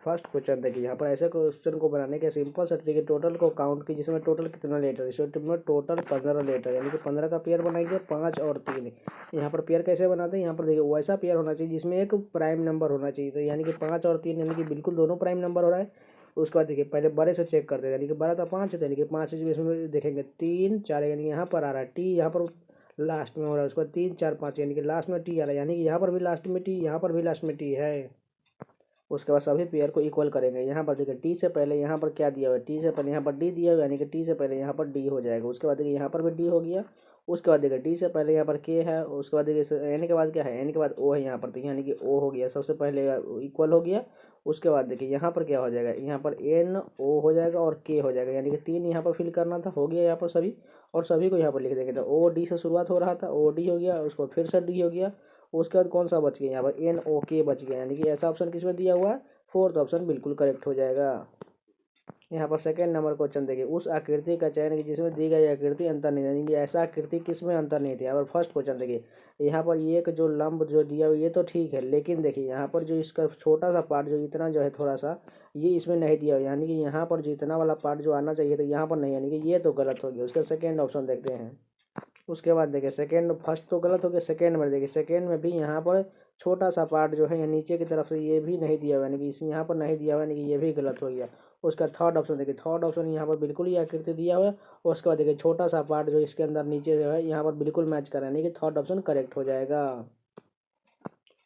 First question देखिए, यहाँ पर ऐसे क्वेश्चन को बनाने के सिंपल सा तरीके टोटल को काउंट की, जिसमें टोटल कितना लेटर है, इसमें टोटल 15 लेटर, यानी कि 15 का पेयर बनाएंगे, 5 और 3। यहाँ पर पेयर कैसे बनाते हैं, यहाँ पर देखिए वैसा पेयर होना चाहिए जिसमें एक प्राइम नंबर होना चाहिए, तो यानी कि 5 और 3 यानी कि बिल्कुल दोनों प्राइम नंबर हो रहा है। उसके बाद देखिए पहले बड़े से चेक करते हैं, यानी कि 12 था 5 है, यानी कि 5 इसमें देखेंगे 3 4, यानी यहाँ पर आ रहा है टी, यहाँ पर लास्ट में हो रहा है, उसके बाद 3 4 5, यानी कि लास्ट में टी आ रहा है, यानी कि यहाँ पर भी लास्ट में टी, यहाँ पर भी लास्ट में टी है। उसके बाद सभी पेयर को इक्वल करेंगे। यहाँ पर देखिए टी से पहले यहाँ पर क्या दिया हुआ है, टी से पहले यहाँ पर डी दिया हुआ है, यानी कि टी से पहले यहाँ पर डी हो जाएगा। उसके बाद देखिए यहाँ पर भी डी हो गया। उसके बाद देखिए टी से पहले यहाँ पर के है, उसके बाद देखिए एन के बाद क्या है, एन के बाद ओ है यहाँ पर, तो यानी कि ओ हो गया सबसे पहले, इक्वल हो गया। उसके बाद देखिए यहाँ पर क्या हो जाएगा, यहाँ पर एन ओ हो जाएगा और के हो जाएगा, यानी कि 3 यहाँ पर फिल करना था, हो गया यहाँ पर सभी। और सभी को यहाँ पर लिख देंगे, तो ओ डी से शुरुआत हो रहा था, ओ डी हो गया, उसको फिर से डी हो गया। उसके बाद कौन सा बच गया, यहाँ पर एन ओ के बच गया, यानी कि ऐसा ऑप्शन किसमें दिया हुआ है, फोर्थ ऑप्शन बिल्कुल करेक्ट हो जाएगा। यहाँ पर सेकेंड नंबर क्वेश्चन देखिए, उस आकृति का चयन कि जिसमें दी गई आकृति अंतर नहीं देंगे, ऐसा आकृति किसमें अंतर नहीं थी। यहाँ पर फर्स्ट क्वेश्चन देखिए, यहाँ पर ये एक जो लंब जो दिया हुआ ये तो ठीक है, लेकिन देखिए यहाँ पर जो इसका छोटा सा पार्ट जो इतना जो है थोड़ा सा, ये इसमें नहीं दिया हुआ, यानी कि यहाँ पर जो इतना वाला पार्ट जो आना चाहिए था यहाँ पर नहीं, यानी कि ये तो गलत हो गया। उसका सेकेंड ऑप्शन देखते हैं। उसके बाद देखिए सेकेंड, फर्स्ट तो गलत हो गया, सेकेंड में देखिए सेकेंड में भी यहाँ पर छोटा सा पार्ट जो है यहाँ नीचे की तरफ से ये भी नहीं दिया हुआ, यानी कि इस यहाँ पर नहीं दिया हुआ, यानी कि ये भी गलत हो गया। उसका थर्ड ऑप्शन देखिए, थर्ड ऑप्शन यहाँ पर बिल्कुल ही आकृति दिया हुआ है। और उसके बाद देखिए छोटा सा पार्ट जो इसके अंदर नीचे जो है यहाँ पर बिल्कुल मैच कर रहा है, यानी कि थर्ड ऑप्शन करेक्ट हो जाएगा।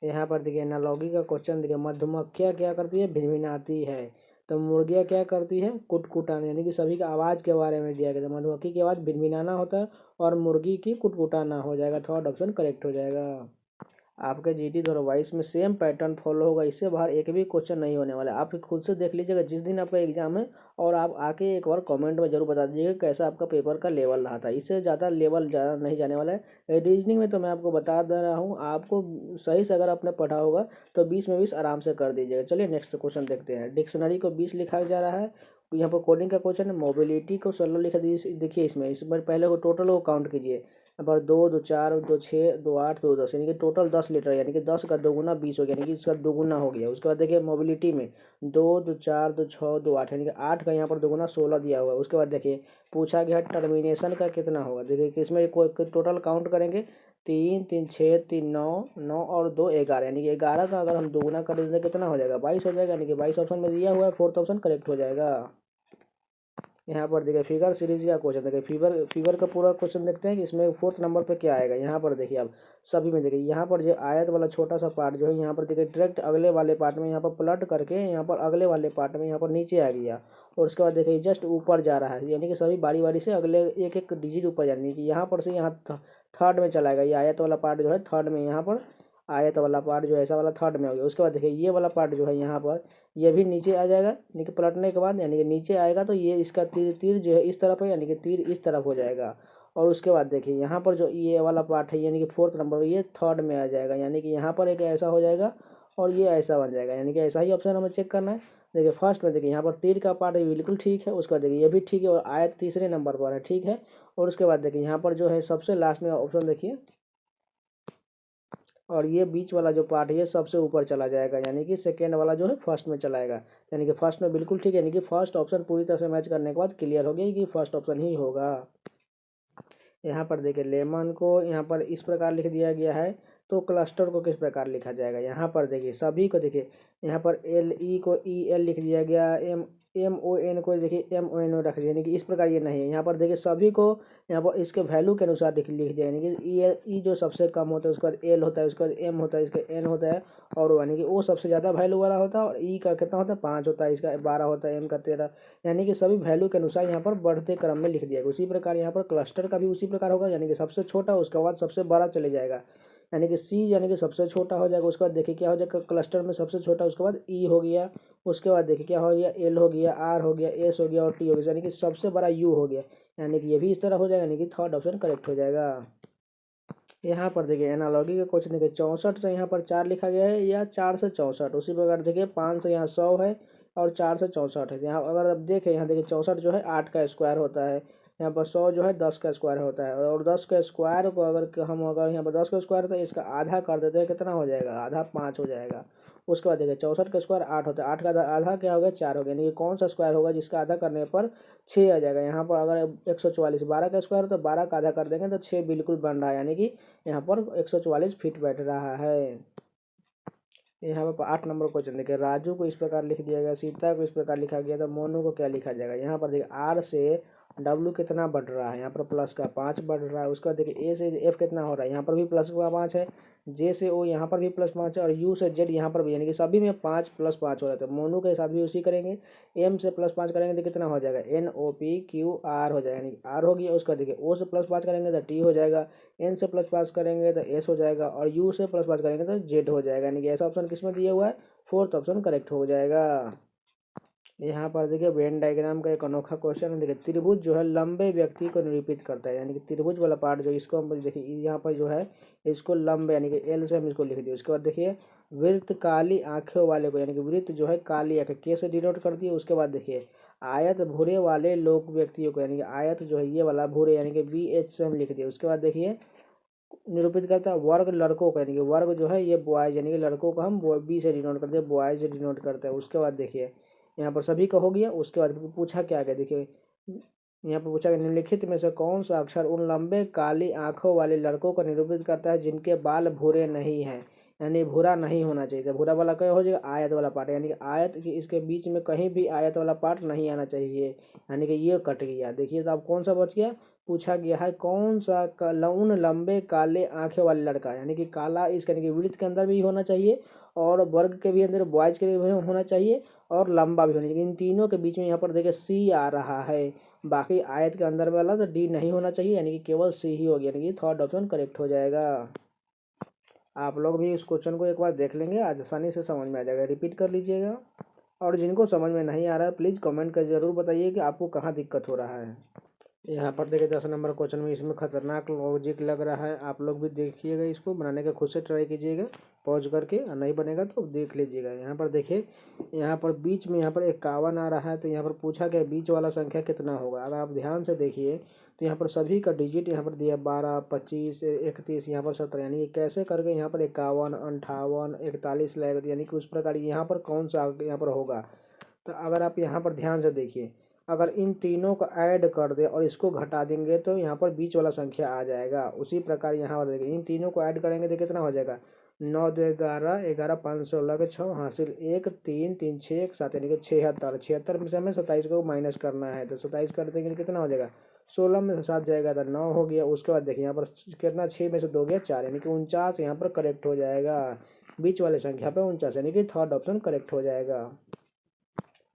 यहाँ पर देखिए एनालॉगी का क्वेश्चन देखिए, मधुमक्खियाँ क्या करती है, भिनभिनाती है, तो मुर्गियाँ क्या करती है, कुटकुटाना, यानी कि सभी का आवाज़ के बारे में दिया गया था। मधुमक्खी की आवाज़ भिनभिनाना होता है और मुर्गी की कुटकुटाना हो जाएगा, थर्ड ऑप्शन करेक्ट हो जाएगा। आपके जीटी 2022 में सेम पैटर्न फॉलो होगा, इससे बाहर एक भी क्वेश्चन नहीं होने वाला है। आप खुद से देख लीजिएगा जिस दिन आपका एग्जाम है, और आप आके एक बार कमेंट में जरूर बता दीजिएगा कैसा आपका पेपर का लेवल रहा था। इससे ज़्यादा लेवल ज़्यादा नहीं जाने वाला है। रीजनिंग में तो मैं आपको बता दे रहा हूँ, आपको सही से अगर आपने पढ़ा होगा तो 20 में 20 आराम से कर दीजिएगा। चलिए नेक्स्ट क्वेश्चन देखते हैं। डिक्शनरी को 20 लिखा जा रहा है, यहाँ पर कोडिंग का क्वेश्चन है। मोबिलिटी को 16 लिखा दीजिए। देखिए इसमें पहले को टोटल को काउंट कीजिए। यहाँ पर 2 2 4 2 6 2 8 2 10, यानी कि टोटल 10 लीटर, यानी कि 10 का दोगुना 20 हो गया, यानी कि इसका दोगुना हो गया। उसके बाद देखिए मोबिलिटी में 2 2 4 2 6 2 8, यानी कि 8 का यहाँ पर दोगुना 16 दिया हुआ है। उसके बाद देखिए पूछा गया टर्मिनेशन का कितना होगा। देखिए कि इसमें टोटल काउंट करेंगे, 3 3 6 3 9 9 और 2 11, यानी कि 11 का अगर हम दोगुना कर देते कितना हो जाएगा, 22 हो जाएगा, यानी कि 22 ऑप्शन में दिया हुआ है, फोर्थ ऑप्शन करेक्ट हो जाएगा। यहाँ पर देखिए फिगर सीरीज का क्वेश्चन देखिए, फिगर का पूरा क्वेश्चन देखते हैं कि इसमें फोर्थ नंबर पे क्या आएगा। यहाँ पर देखिए आप सभी में देखिए, यहाँ पर जो आयत वाला छोटा सा पार्ट जो है यहाँ पर देखिए डायरेक्ट अगले वाले पार्ट में यहाँ पर पलट करके यहाँ पर अगले वाले पार्ट में यहाँ पर नीचे आ गया। और उसके बाद देखिए जस्ट ऊपर जा रहा है, यानी कि सभी बारी बारी से अगले एक एक डिजिट ऊपर यानी कि यहाँ पर से यहाँ थर्ड में चला गया। ये आयत वाला पार्ट जो है थर्ड में, यहाँ पर आयत वाला पार्ट जो है ऐसा वाला थर्ड में हो गया। उसके बाद देखिए ये वाला पार्ट जो है यहाँ पर ये भी नीचे आ जाएगा, यानी कि पलटने के बाद यानी कि नीचे आएगा, तो ये इसका तीर तीर जो है इस तरफ है, यानी कि तीर इस तरफ हो जाएगा। और उसके बाद देखिए यहाँ पर जो ये वाला पार्ट है यानी कि फोर्थ नंबर ये थर्ड में आ जाएगा, यानी कि यहाँ पर एक ऐसा हो जाएगा और ये ऐसा बन जाएगा, यानी कि ऐसा ही ऑप्शन हमें चेक करना है। देखिए फर्स्ट में देखिए यहाँ पर तीर का पार्ट बिल्कुल ठीक है, उसके बाद देखिए ये भी ठीक है और आयत तीसरे नंबर पर है, ठीक है। और उसके बाद देखिए यहाँ पर जो है सबसे लास्ट में ऑप्शन देखिए, और ये बीच वाला जो पार्ट है ये सबसे ऊपर चला जाएगा, यानी कि सेकेंड वाला जो है फर्स्ट में चलाएगा, यानी कि फर्स्ट में बिल्कुल ठीक है, यानी कि फर्स्ट ऑप्शन पूरी तरह से मैच करने के बाद क्लियर हो गया कि फर्स्ट ऑप्शन ही होगा। यहाँ पर देखिए लेमन को यहाँ पर इस प्रकार लिख दिया गया है, तो क्लस्टर को किस प्रकार लिखा जाएगा। यहाँ पर देखिए सभी को देखिए, यहाँ पर एल ई को ई एल लिख दिया गया, एम एम ओ एन को देखिए एम ओ एन ओ रख दिया, यानी कि इस प्रकार ये नहीं है। यहाँ पर देखिए सभी को यहाँ पर इसके वैल्यू के अनुसार लिख दिया, यानी कि ई जो सबसे कम होता है उसके बाद एल होता है, उसके बाद एम होता है, इसका एन होता है, और यानी कि वो सबसे ज़्यादा वैल्यू वाला होता है, और ई का कितना होता है 5 होता है, इसका 12 होता है, एम का 13, यानी कि सभी वैल्यू के अनुसार यहाँ पर बढ़ते क्रम में लिख दिया गया। उसी प्रकार यहाँ पर क्लस्टर का भी उसी प्रकार होगा, यानी कि सबसे छोटा उसके बाद सबसे बड़ा चले जाएगा, यानी कि सी यानी कि सबसे छोटा हो जाएगा। उसके बाद देखिए क्या हो जाएगा, क्लस्टर में सबसे छोटा उसके बाद ई हो गया, उसके बाद देखिए क्या हो गया, एल हो गया, आर हो गया, एस हो गया और टी हो गया, यानी कि सबसे बड़ा यू हो गया, यानी कि ये भी इस तरह हो जाएगा, यानी कि थर्ड ऑप्शन करेक्ट हो जाएगा। यहाँ पर देखिए एनालॉगी का क्वेश्चन देखिए, 64 से यहाँ पर 4 लिखा गया है या 4 से 64, उसी प्रकार देखिए 5 से यहाँ 100 है और 4 से 64 है। यहाँ अगर आप देखें यहाँ देखिए 64 जो है 8 का स्क्वायर होता है, यहाँ पर 100 जो है 10 का स्क्वायर होता है, और 10 का स्क्वायर को अगर हम अगर यहाँ पर 10 का स्क्वायर तो इसका आधा कर देते हैं, कितना हो जाएगा, आधा 5 हो जाएगा। उसके बाद देखिए 64 का स्क्वायर 8 होता है, 8 का आधा क्या हो गया 4 हो गया, यानी कि कौन सा स्क्वायर होगा जिसका आधा करने पर 6 आ जाएगा। यहाँ पर अगर 144 12 का स्क्वायर तो 12 का आधा कर देंगे तो 6 बिल्कुल बन रहा है, यानी कि यहाँ पर 144 फीट बैठ रहा है। यहाँ पर 8 नंबर क्वेश्चन देखिए, राजू को इस प्रकार लिख दिया गया, सीता को इस प्रकार लिखा गया, तो मोनू को क्या लिखा जाएगा। यहाँ पर देखिए आर से डब्ल्यू कितना बढ़ रहा है, यहाँ पर प्लस का 5 बढ़ रहा है। उसके बाद देखिए ए से एफ कितना हो रहा है, यहाँ पर भी प्लस का 5 है, जे से ओ यहाँ पर भी प्लस 5 है, और यू से जेड यहाँ पर भी, यानी कि सभी में 5 प्लस 5 हो रहा है। तो मोनू के साथ भी उसी करेंगे, एम से प्लस 5 करेंगे तो कितना हो जाएगा N O P Q R हो जाएगा, यानी कि आर हो गया। उसका देखिए ओ से प्लस 5 करेंगे तो टी हो जाएगा, एन से प्लस 5 करेंगे तो एस हो जाएगा, और यू से प्लस 5 करेंगे तो जेड हो जाएगा, यानी कि ऐसा ऑप्शन किसमें दिया हुआ है, फोर्थ ऑप्शन करेक्ट हो जाएगा। यहाँ पर देखिए वेन डायग्राम का एक अनोखा क्वेश्चन है। देखिए त्रिभुज जो है लंबे व्यक्ति को निरूपित करता है, यानी कि त्रिभुज वाला पार्ट जो इसको हम देखिए यहाँ पर जो है इसको लंबे यानी कि एल से हम इसको लिख दिए। उसके बाद देखिए वृत्त काली आंखों वाले को, यानी कि वृत्त जो है काली आंखें के से डिनोट कर दिए। उसके बाद देखिए आयत भूरे वाले लोग व्यक्तियों को, यानी कि आयत जो है ये वाला भूरे यानी कि बी एच से हम लिख दिए। उसके बाद देखिए निरूपित करता है वर्ग लड़कों का, यानी कि वर्ग जो है ये बॉयज, यानी कि लड़कों को हम बी से डिनोट करते हैं, बॉयज से डिनोट करते हैं। उसके बाद देखिए यहाँ पर सभी का हो गया। उसके बाद पूछा क्या गया, देखिए यहाँ पर पूछा गया निम्नलिखित में से कौन सा अक्षर उन लंबे काली आंखों वाले लड़कों को निरूपित करता है जिनके बाल भूरे नहीं हैं, यानी भूरा नहीं होना चाहिए। तो भूरा वाला क्या हो जाएगा आयत वाला पार्ट, यानी कि आयत की इसके बीच में कहीं भी आयत वाला पार्ट नहीं आना चाहिए, यानी कि ये कट गया। देखिए तो अब कौन सा बच गया, पूछा गया है कौन सा उन लंबे काले आंखें वाले लड़का, यानी कि काला इसके यानी कि वृत्त के अंदर भी होना चाहिए, और वर्ग के भी अंदर बॉयज के भी होना चाहिए, और लंबा भी होना चाहिए। इन तीनों के बीच में यहाँ पर देखिए सी आ रहा है, बाकी आयत के अंदर वाला तो डी नहीं होना चाहिए, यानी कि केवल सी ही होगी, यानी कि थर्ड ऑप्शन करेक्ट हो जाएगा। आप लोग भी इस क्वेश्चन को एक बार देख लेंगे, आज आसानी से समझ में आ जाएगा, रिपीट कर लीजिएगा। और जिनको समझ में नहीं आ रहा है प्लीज़ कमेंट कर जरूर बताइए कि आपको कहाँ दिक्कत हो रहा है। यहाँ पर देखिए 10 नंबर क्वेश्चन में इसमें खतरनाक लॉजिक लग रहा है, आप लोग भी देखिएगा, इसको बनाने का खुद से ट्राई कीजिएगा पॉज करके, नहीं बनेगा तो देख लीजिएगा। यहाँ पर देखिए यहाँ पर बीच में यहाँ पर 51 आ रहा है, तो यहाँ पर पूछा गया बीच वाला संख्या कितना होगा। अगर आप ध्यान से देखिए तो यहाँ पर सभी का डिजिट यहाँ पर दिया 12 25 31 यहाँ पर 17, यानी कि कैसे करके यहाँ पर 51 58 41 लाएगा, यानी कि उस प्रकार यहाँ पर कौन सा यहाँ पर होगा। तो अगर आप यहाँ पर ध्यान से देखिए, अगर इन तीनों को ऐड कर दे और इसको घटा देंगे तो यहाँ पर बीच वाला संख्या आ जाएगा। उसी प्रकार यहाँ पर देखिए इन तीनों को ऐड करेंगे तो कितना हो जाएगा 9 2 11 11 5 16 के 6 हासिल 1 3 3 6 1 7, यानी कि 76 76 में से हमें 27 को माइनस करना है, तो 27 कर देंगे तो कितना हो जाएगा 16 में से 7 जाएगा तो 9 हो गया। उसके बाद देखिए यहाँ पर कितना 6 में से 2 गया 4, यानी कि 49 यहाँ पर करेक्ट हो जाएगा, बीच वाले संख्या पर 49, यानी कि थर्ड ऑप्शन करेक्ट हो जाएगा।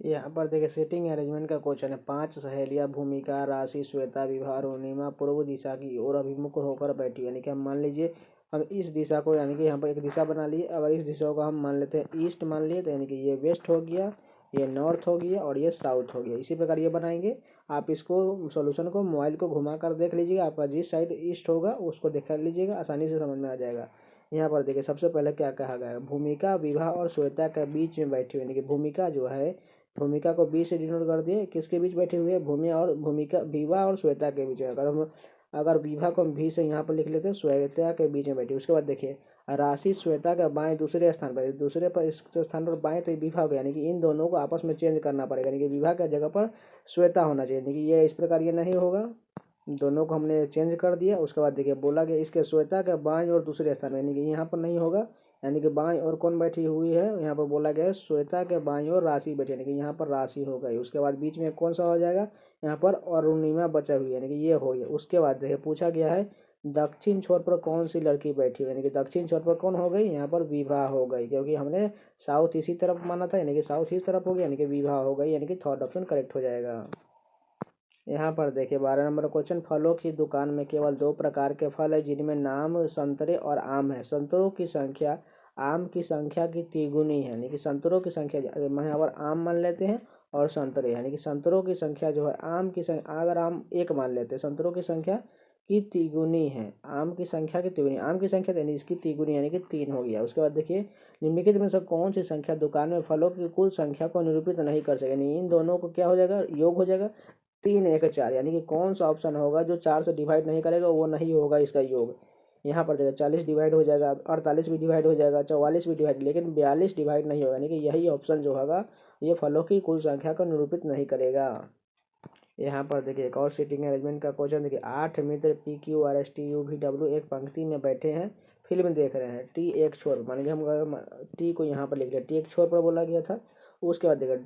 यहाँ पर देखिए सेटिंग अरेंजमेंट का क्वेश्चन है। 5 सहेलियाँ भूमिका राशि श्वेता विभा अरुणिमा पूर्व दिशा की ओर अभिमुख होकर बैठी, यानी कि हम मान लीजिए हम इस दिशा को, यानी कि यहाँ पर एक दिशा बना लिए, अगर इस दिशा को हम मान लेते हैं ईस्ट मान लिए तो यानी कि ये वेस्ट हो गया, ये नॉर्थ हो गया और ये साउथ हो गया। इसी प्रकार ये बनाएंगे। आप इसको सॉल्यूशन को मोबाइल को घुमा कर देख लीजिएगा, आपका जिस साइड ईस्ट होगा उसको देख लीजिएगा, आसानी से समझ में आ जाएगा। यहाँ पर देखिए सबसे पहले क्या कहा गया है, भूमिका विवाह और श्वेता के बीच में बैठी हुई, यानी कि भूमिका जो है भूमिका को बी से डिनोट कर दिए, किसके बीच बैठे हुए हैं भूमिका विवाह और श्वेता के बीच में। अगर विवाह को हम भी से यहाँ पर लिख लेते हैं, श्वेता के बीच में बैठी। उसके बाद देखिए राशि श्वेता के बाएं दूसरे स्थान पर, दूसरे पर इस स्थान पर बाएं तो विवाह हो गया, यानी कि इन दोनों को आपस में चेंज करना पड़ेगा, यानी कि विवाह की जगह पर श्वेता होना चाहिए, यानी कि ये इस प्रकार ये नहीं होगा, दोनों को हमने चेंज कर दिया। उसके बाद देखिए बोला गया इसके श्वेता के बाएं और दूसरे स्थान में, यानी कि यहाँ पर नहीं होगा, यानी कि बाएं और कौन बैठी हुई है, यहाँ पर बोला गया है श्वेता के बाएं और राशि बैठी, यानी कि यहाँ पर राशि हो गई। उसके बाद बीच में कौन सा हो जाएगा, यहाँ पर अरुणिमा बचा हुई, यानी कि ये हो गया। उसके बाद देखिए पूछा गया है दक्षिण छोर पर कौन सी लड़की बैठी हुई, यानी कि दक्षिण छोर पर कौन हो गई, यहाँ पर विवाह हो गई, क्योंकि हमने साउथ इसी तरफ माना था, यानी कि साउथ इस तरफ हो गया, यानी कि विवाह हो गई, यानी कि थर्ड ऑप्शन करेक्ट हो जाएगा। यहाँ पर देखिए 12 नंबर क्वेश्चन, फलों की दुकान में केवल 2 प्रकार के फल है जिनमें नाम संतरे और आम है, संतरों की संख्या आम की संख्या की तिगुनी है, यानी कि संतरों की संख्या यहाँ पर आम मान लेते हैं और संतरे, यानी कि संतरों की संख्या जो है आम की संख्या, अगर आम 1 मान लेते हैं संतरों की संख्या की तिगुनी है, आम की संख्या की तिगुनी, आम की संख्या यानी इसकी तिगुनी, यानी कि 3 हो गया। उसके बाद देखिए निम्नलिखित में से कौन सी संख्या दुकान में फलों की कुल संख्या को निरूपित नहीं कर सके, यानी इन दोनों को क्या हो जाएगा योग हो जाएगा 3 1 4, यानी कि कौन सा ऑप्शन होगा जो 4 से डिवाइड नहीं करेगा वो नहीं होगा इसका योग। यहाँ पर देखिए 40 डिवाइड हो जाएगा, 48 भी डिवाइड हो जाएगा, 44 भी डिवाइड, लेकिन 42 डिवाइड नहीं होगा, यानी कि यही ऑप्शन जो होगा ये फलों की कुल संख्या को निरूपित नहीं करेगा। यहाँ पर देखिए एक और सीटिंग अरेंजमेंट का क्वेश्चन देखिए 8 मित्र PQRSTUVW एक पंक्ति में बैठे हैं, फिल्म देख रहे हैं। टी एक छोर पर, मान लीजिए हम टी को यहाँ पर लिख लिया, टी एक छोर पर बोला गया था। उसके बाद देखिए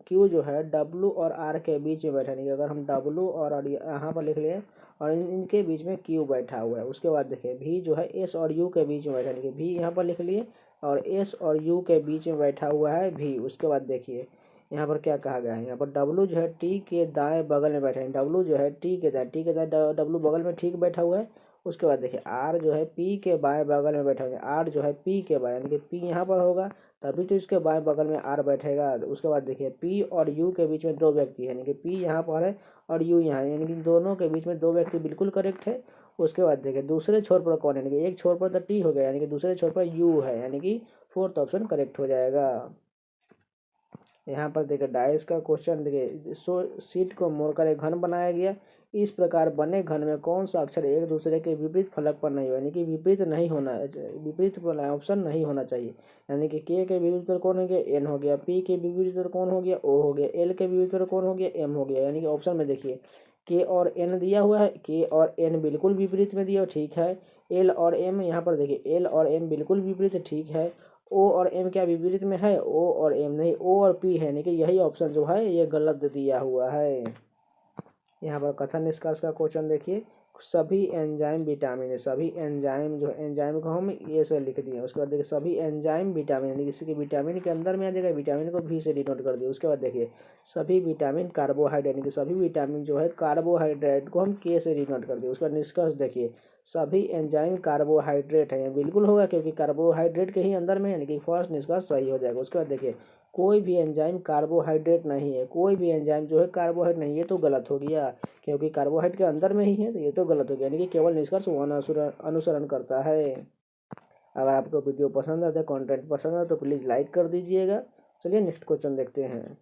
क्यू जो है डब्लू और आर के बीच में बैठा, नहीं अगर हम डब्लू और यहाँ पर लिख लिए और इनके बीच में क्यू बैठा हुआ है। उसके बाद देखिए भी जो है एस और यू के बीच में बैठा, नहीं भी यहाँ पर लिख लिए और एस और यू के बीच में बैठा हुआ है भी। उसके बाद देखिए यहाँ पर क्या कहा गया है, यहाँ पर डब्लू जो है टी के दाएं बगल में बैठा है, डब्लू जो है टी के दाएं डब्लू बगल में ठीक बैठा हुआ है। उसके बाद देखिए आर जो है पी के बाएं बगल में बैठा हुआ है, आर जो है पी के बाएं, यानी कि पी यहाँ पर होगा तभी तो इसके बाएं बगल में आर बैठेगा। उसके बाद देखिए पी और यू के बीच में दो व्यक्ति है, यानी कि पी यहाँ पर है और यू यहाँ है, यानी कि दोनों के बीच में दो व्यक्ति बिल्कुल करेक्ट है। उसके बाद देखिए दूसरे छोर पर कौन है, यानी कि एक छोर पर तो टी हो गया, यानी कि दूसरे छोर पर यू है, यानी कि फोर्थ ऑप्शन करेक्ट हो जाएगा। यहाँ पर देखिए डाइस का क्वेश्चन देखिए सीट को मोड़कर एक घन बनाया गया, इस प्रकार बने घन में कौन सा अक्षर एक दूसरे के विपरीत फलक पर नहीं हो, यानी कि विपरीत नहीं होना, विपरीत ऑप्शन नहीं होना चाहिए। यानी कि के विपरीत पर कौन हो गया, एन हो गया, पी के विपरीत पर कौन हो गया, ओ हो गया, एल के विपरीत पर कौन हो गया, एम हो गया। यानी कि ऑप्शन में देखिए के और एन दिया हुआ है, के और एन बिल्कुल विपरीत में दिया, ठीक है। एल और एम, यहाँ पर देखिए एल और एम बिल्कुल विपरीत, ठीक है। ओ और एम क्या विपरीत में है, ओ और एम नहीं, ओ और पी है, यानी कि यही ऑप्शन जो है ये गलत दिया हुआ है। यहाँ पर कथन निष्कर्ष का क्वेश्चन देखिए, सभी एंजाइम विटामिन है, सभी एंजाइम जो एंजाइम को हम ए से लिख दिए। उसके बाद देखिए सभी एंजाइम विटामिन, यानी किसी के विटामिन के अंदर में आ जाएगा, विटामिन को भी से डिनोट कर दिए। उसके बाद देखिए सभी विटामिन कार्बोहाइड्रेट, यानी कि सभी विटामिन जो है कार्बोहाइड्रेट को हम के से डिनोट कर दिए। उसका निष्कर्ष देखिए सभी एंजाइम कार्बोहाइड्रेट है, बिल्कुल होगा क्योंकि कार्बोहाइड्रेट के ही अंदर में, यानी कि फर्स्ट निष्कर्ष सही हो जाएगा। उसके बाद देखिए कोई भी एंजाइम कार्बोहाइड्रेट नहीं है, कोई भी एंजाइम जो है कार्बोहाइड्रेट नहीं, ये तो गलत हो गया क्योंकि कार्बोहाइड्रेट के अंदर में ही है, तो ये तो गलत हो गया, यानी कि केवल निष्कर्ष अनुसरण करता है। अगर आपको वीडियो पसंद आता है, कंटेंट पसंद आता है तो प्लीज़ लाइक कर दीजिएगा। चलिए नेक्स्ट क्वेश्चन देखते हैं।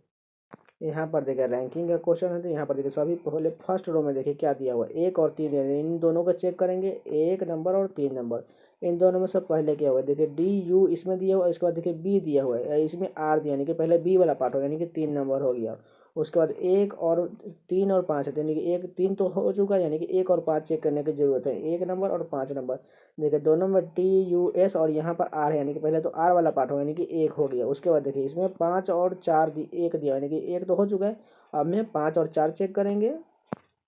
यहाँ पर देखिए रैंकिंग का क्वेश्चन है, तो यहाँ पर देखिए सभी पहले फर्स्ट रो में देखिए क्या दिया हुआ है, 1 और 3, इन दोनों को चेक करेंगे, 1 नंबर और 3 नंबर, इन दोनों में से पहले क्या हुआ है, देखिए डी यू इसमें दिया हुआ है, इसके बाद देखिए बी दिया हुआ है, इसमें आर दिया, यानी कि पहले बी वाला पार्ट होगा, यानी कि 3 नंबर हो गया। उसके बाद 1 और 3 और 5 है, यानी कि 1 3 तो हो चुका है, यानी कि 1 और 5 चेक करने की जरूरत है, 1 नंबर और 5 नंबर। देखिए दोनों में TUS और यहाँ पर आर है, यानी कि पहले तो आर वाला पार्ट होगा, यानी कि 1 हो गया। उसके बाद देखिए इसमें 5 और 4 1 दिया, यानी कि 1 तो हो चुका है। अब में 5 और 4 चेक करेंगे,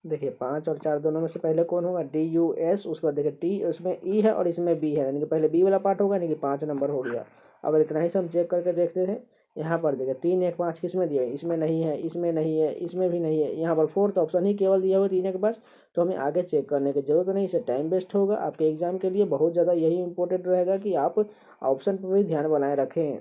देखिए 5 और 4 दोनों में से पहले कौन होगा, DUS, उसके बाद देखिए टी, उसमें ई है और इसमें बी है, यानी कि पहले बी वाला पार्ट होगा, यानी कि 5 नंबर हो गया। अगर इतना ही हम चेक करके देखते हैं, यहाँ पर देखिए 3 1 5 किस में दिया है, इसमें नहीं है, इसमें नहीं है, इसमें भी नहीं है, यहाँ पर फोर्थ ऑप्शन ही केवल दिया हुआ 3 1 5, तो हमें आगे चेक करने की जरूरत नहीं, इससे टाइम वेस्ट होगा। आपके एग्जाम के लिए बहुत ज़्यादा यही इंपॉर्टेंट रहेगा कि आप ऑप्शन पर भी ध्यान बनाए रखें।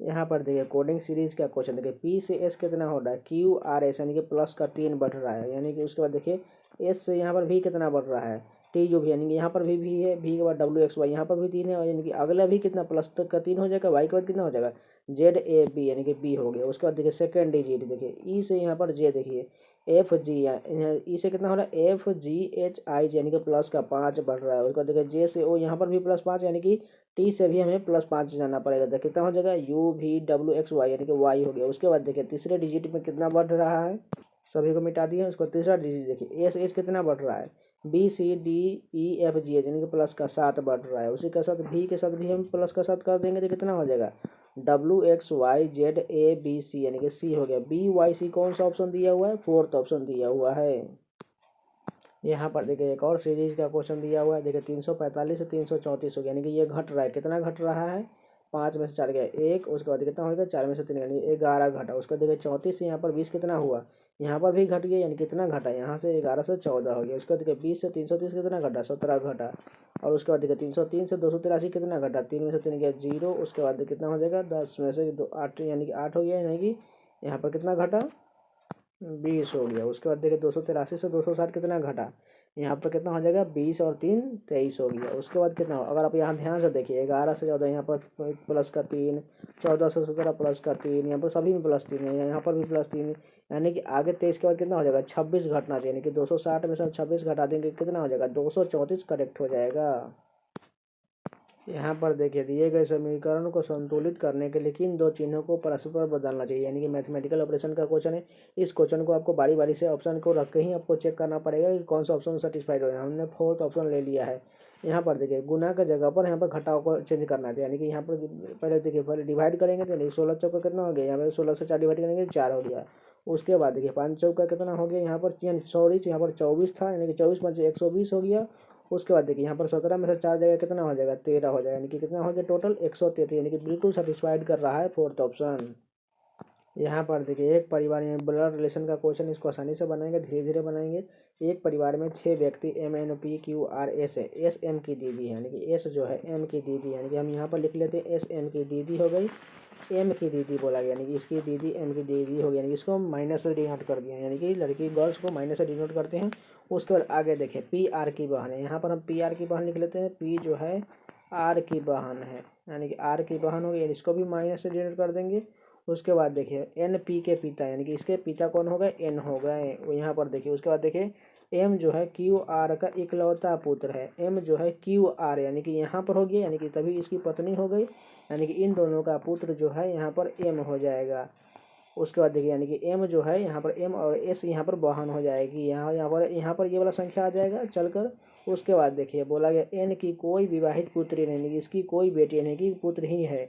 यहाँ पर देखिए कोडिंग सीरीज का क्वेश्चन देखिए पी से एस कितना हो रहा है, QRS, यानी कि प्लस का 3 बढ़ रहा है, यानी कि उसके बाद देखिए एस से यहाँ पर भी कितना बढ़ रहा है, टी जो भी, यानी कि यहाँ पर भी है, भी के बाद WXY यहाँ पर भी 3 है, और यानी कि अगला भी कितना प्लस तक का 3 हो जाएगा, वाई के बाद कितना हो जाएगा ZAB, यानी कि बी हो गया। उसके बाद देखिए सेकेंड डिजिट देखिए ई से यहाँ पर जे देखिए FG, ई से कितना हो रहा है FGHI, यानी कि प्लस का 5 बढ़ रहा है। उसके बाद देखिए जे से ओ यहाँ पर भी प्लस 5, यानी कि टी से भी हमें प्लस 5 जाना पड़ेगा, तो कितना हो जाएगा UVWXY, यानी कि वाई हो गया। उसके बाद देखिए तीसरे डिजिट में कितना बढ़ रहा है, सभी को मिटा दिया। उसको तीसरा डिजिट देखिए एस कितना बढ़ रहा है, BCDEFG, यानी कि प्लस का 7 बढ़ रहा है। उसी के साथ भी के साथ भी हम प्लस का 7 कर देंगे तो कितना हो जाएगा WXYZABC, यानी कि सी हो गया। BYC कौन सा ऑप्शन दिया हुआ है, फोर्थ ऑप्शन दिया हुआ है। यहाँ पर देखिए एक और सीरीज का क्वेश्चन दिया हुआ है, देखिए 345 से 334 हो गया, यानी कि ये घट रहा है, कितना घट रहा है, 5 में से 4 गया 1, उसके बाद कितना हो गया 4 में से 3, यानी 11 घटा। उसका देखिए 34 से यहाँ पर 20 कितना हुआ, यहाँ पर भी घट गया, यानी कितना घटा, यहाँ से 11 से 14 हो गया। उसके बाद देखिए 20 से 330 कितना घटा, 17 घटा। और उसके बाद देखिए 303 से 283 कितना घटा, 3 में से 3 गया 0। उसके बाद कितना हो जाएगा 10 में से 8, यानी कि 8 हो गया, यानी कि यहाँ पर कितना घटा 20 हो गया। उसके बाद देखिए 283 से 260 कितना घटा, यहाँ पर कितना हो जाएगा 20 और 3 23 हो गया। उसके बाद कितना हो, अगर आप यहाँ ध्यान से देखिए 11 से 14 यहाँ पर प्लस का 3, 14 से 17 प्लस का 3, यहाँ पर सभी में प्लस 3 है, यहाँ पर भी प्लस 3, यानी कि आगे 23 के बाद कितना हो जाएगा 26 घटना चाहिए, यानी कि 260 में से 26 घटा देंगे कितना हो जाएगा 234 करेक्ट हो जाएगा। यहाँ पर देखिए दिए गए समीकरण को संतुलित करने के लिए किन दो चिन्हों को परस्पर बदलना चाहिए, यानी कि मैथमेटिकल ऑपरेशन का क्वेश्चन है। इस क्वेश्चन को आपको बारी बारी से ऑप्शन को रख के ही आपको चेक करना पड़ेगा कि कौन सा ऑप्शन सेटिस्फाइड हो रहा है। हमने फोर्थ ऑप्शन ले लिया है। यहाँ पर देखिए गुना के जगह पर यहाँ पर घटाव को चेंज करना है, यानी कि यहाँ पर पहले देखिए पहले डिवाइड करेंगे तो 16 चौका कितना हो गया, यहाँ पर 16 से 4 डिवाइड करेंगे 4 हो गया। उसके बाद देखिए 5 चौका कितना हो गया, यहाँ पर सॉरी यहाँ पर 24 था, यानी कि 24 5 120 हो गया। उसके बाद देखिए यहाँ पर 17 में से 4 जगह कितना हो जाएगा 13 हो जाएगा, यानी कि कितना हो गया टोटल 133, यानी कि बिल्कुल सेटिस्फाइड कर रहा है फोर्थ ऑप्शन। यहाँ पर देखिए एक परिवार में ब्लड रिलेशन का क्वेश्चन, इसको आसानी से बनाएंगे, धीरे धीरे बनाएंगे। एक परिवार में 6 व्यक्ति MNPQRS है, एस एम की दीदी है, यानी कि एस जो है एम की दीदी, यानी कि हम यहाँ पर लिख लेते हैं एस एम की दीदी हो गई, एम की दीदी बोला गया, यानी कि इसकी दीदी एम की दीदी हो गई, यानी कि इसको माइनस से डिनोट कर दिया, यानी कि लड़की गर्ल्स को माइनस से डिनोट करते हैं। उसके बाद आगे देखें पी आर की बहन है, यहाँ पर हम पी आर की बहन लिख लेते हैं, पी जो है आर की बहन है, यानी कि आर की बहन हो गई, इसको भी माइनस से डिनोट कर देंगे। उसके बाद देखिए एन पी के पिता, यानी कि इसके पिता कौन हो गए एन हो गए, वो यहाँ पर देखिए। उसके बाद देखिए एम जो है क्यू आर का इकलौता पुत्र है, एम जो है क्यू आर, यानी कि यहाँ पर हो गया, यानी कि तभी इसकी पत्नी हो गई, यानी कि इन दोनों का पुत्र जो है यहाँ पर एम हो जाएगा। उसके बाद देखिए यानी कि एम जो है यहाँ पर एम और एस यहाँ पर बहन हो जाएगी, यहाँ पर ये वाला संख्या आ जाएगा चलकर। उसके बाद देखिए बोला गया एन की कोई विवाहित पुत्री नहीं, कि इसकी कोई बेटी नहीं, कि पुत्र ही है,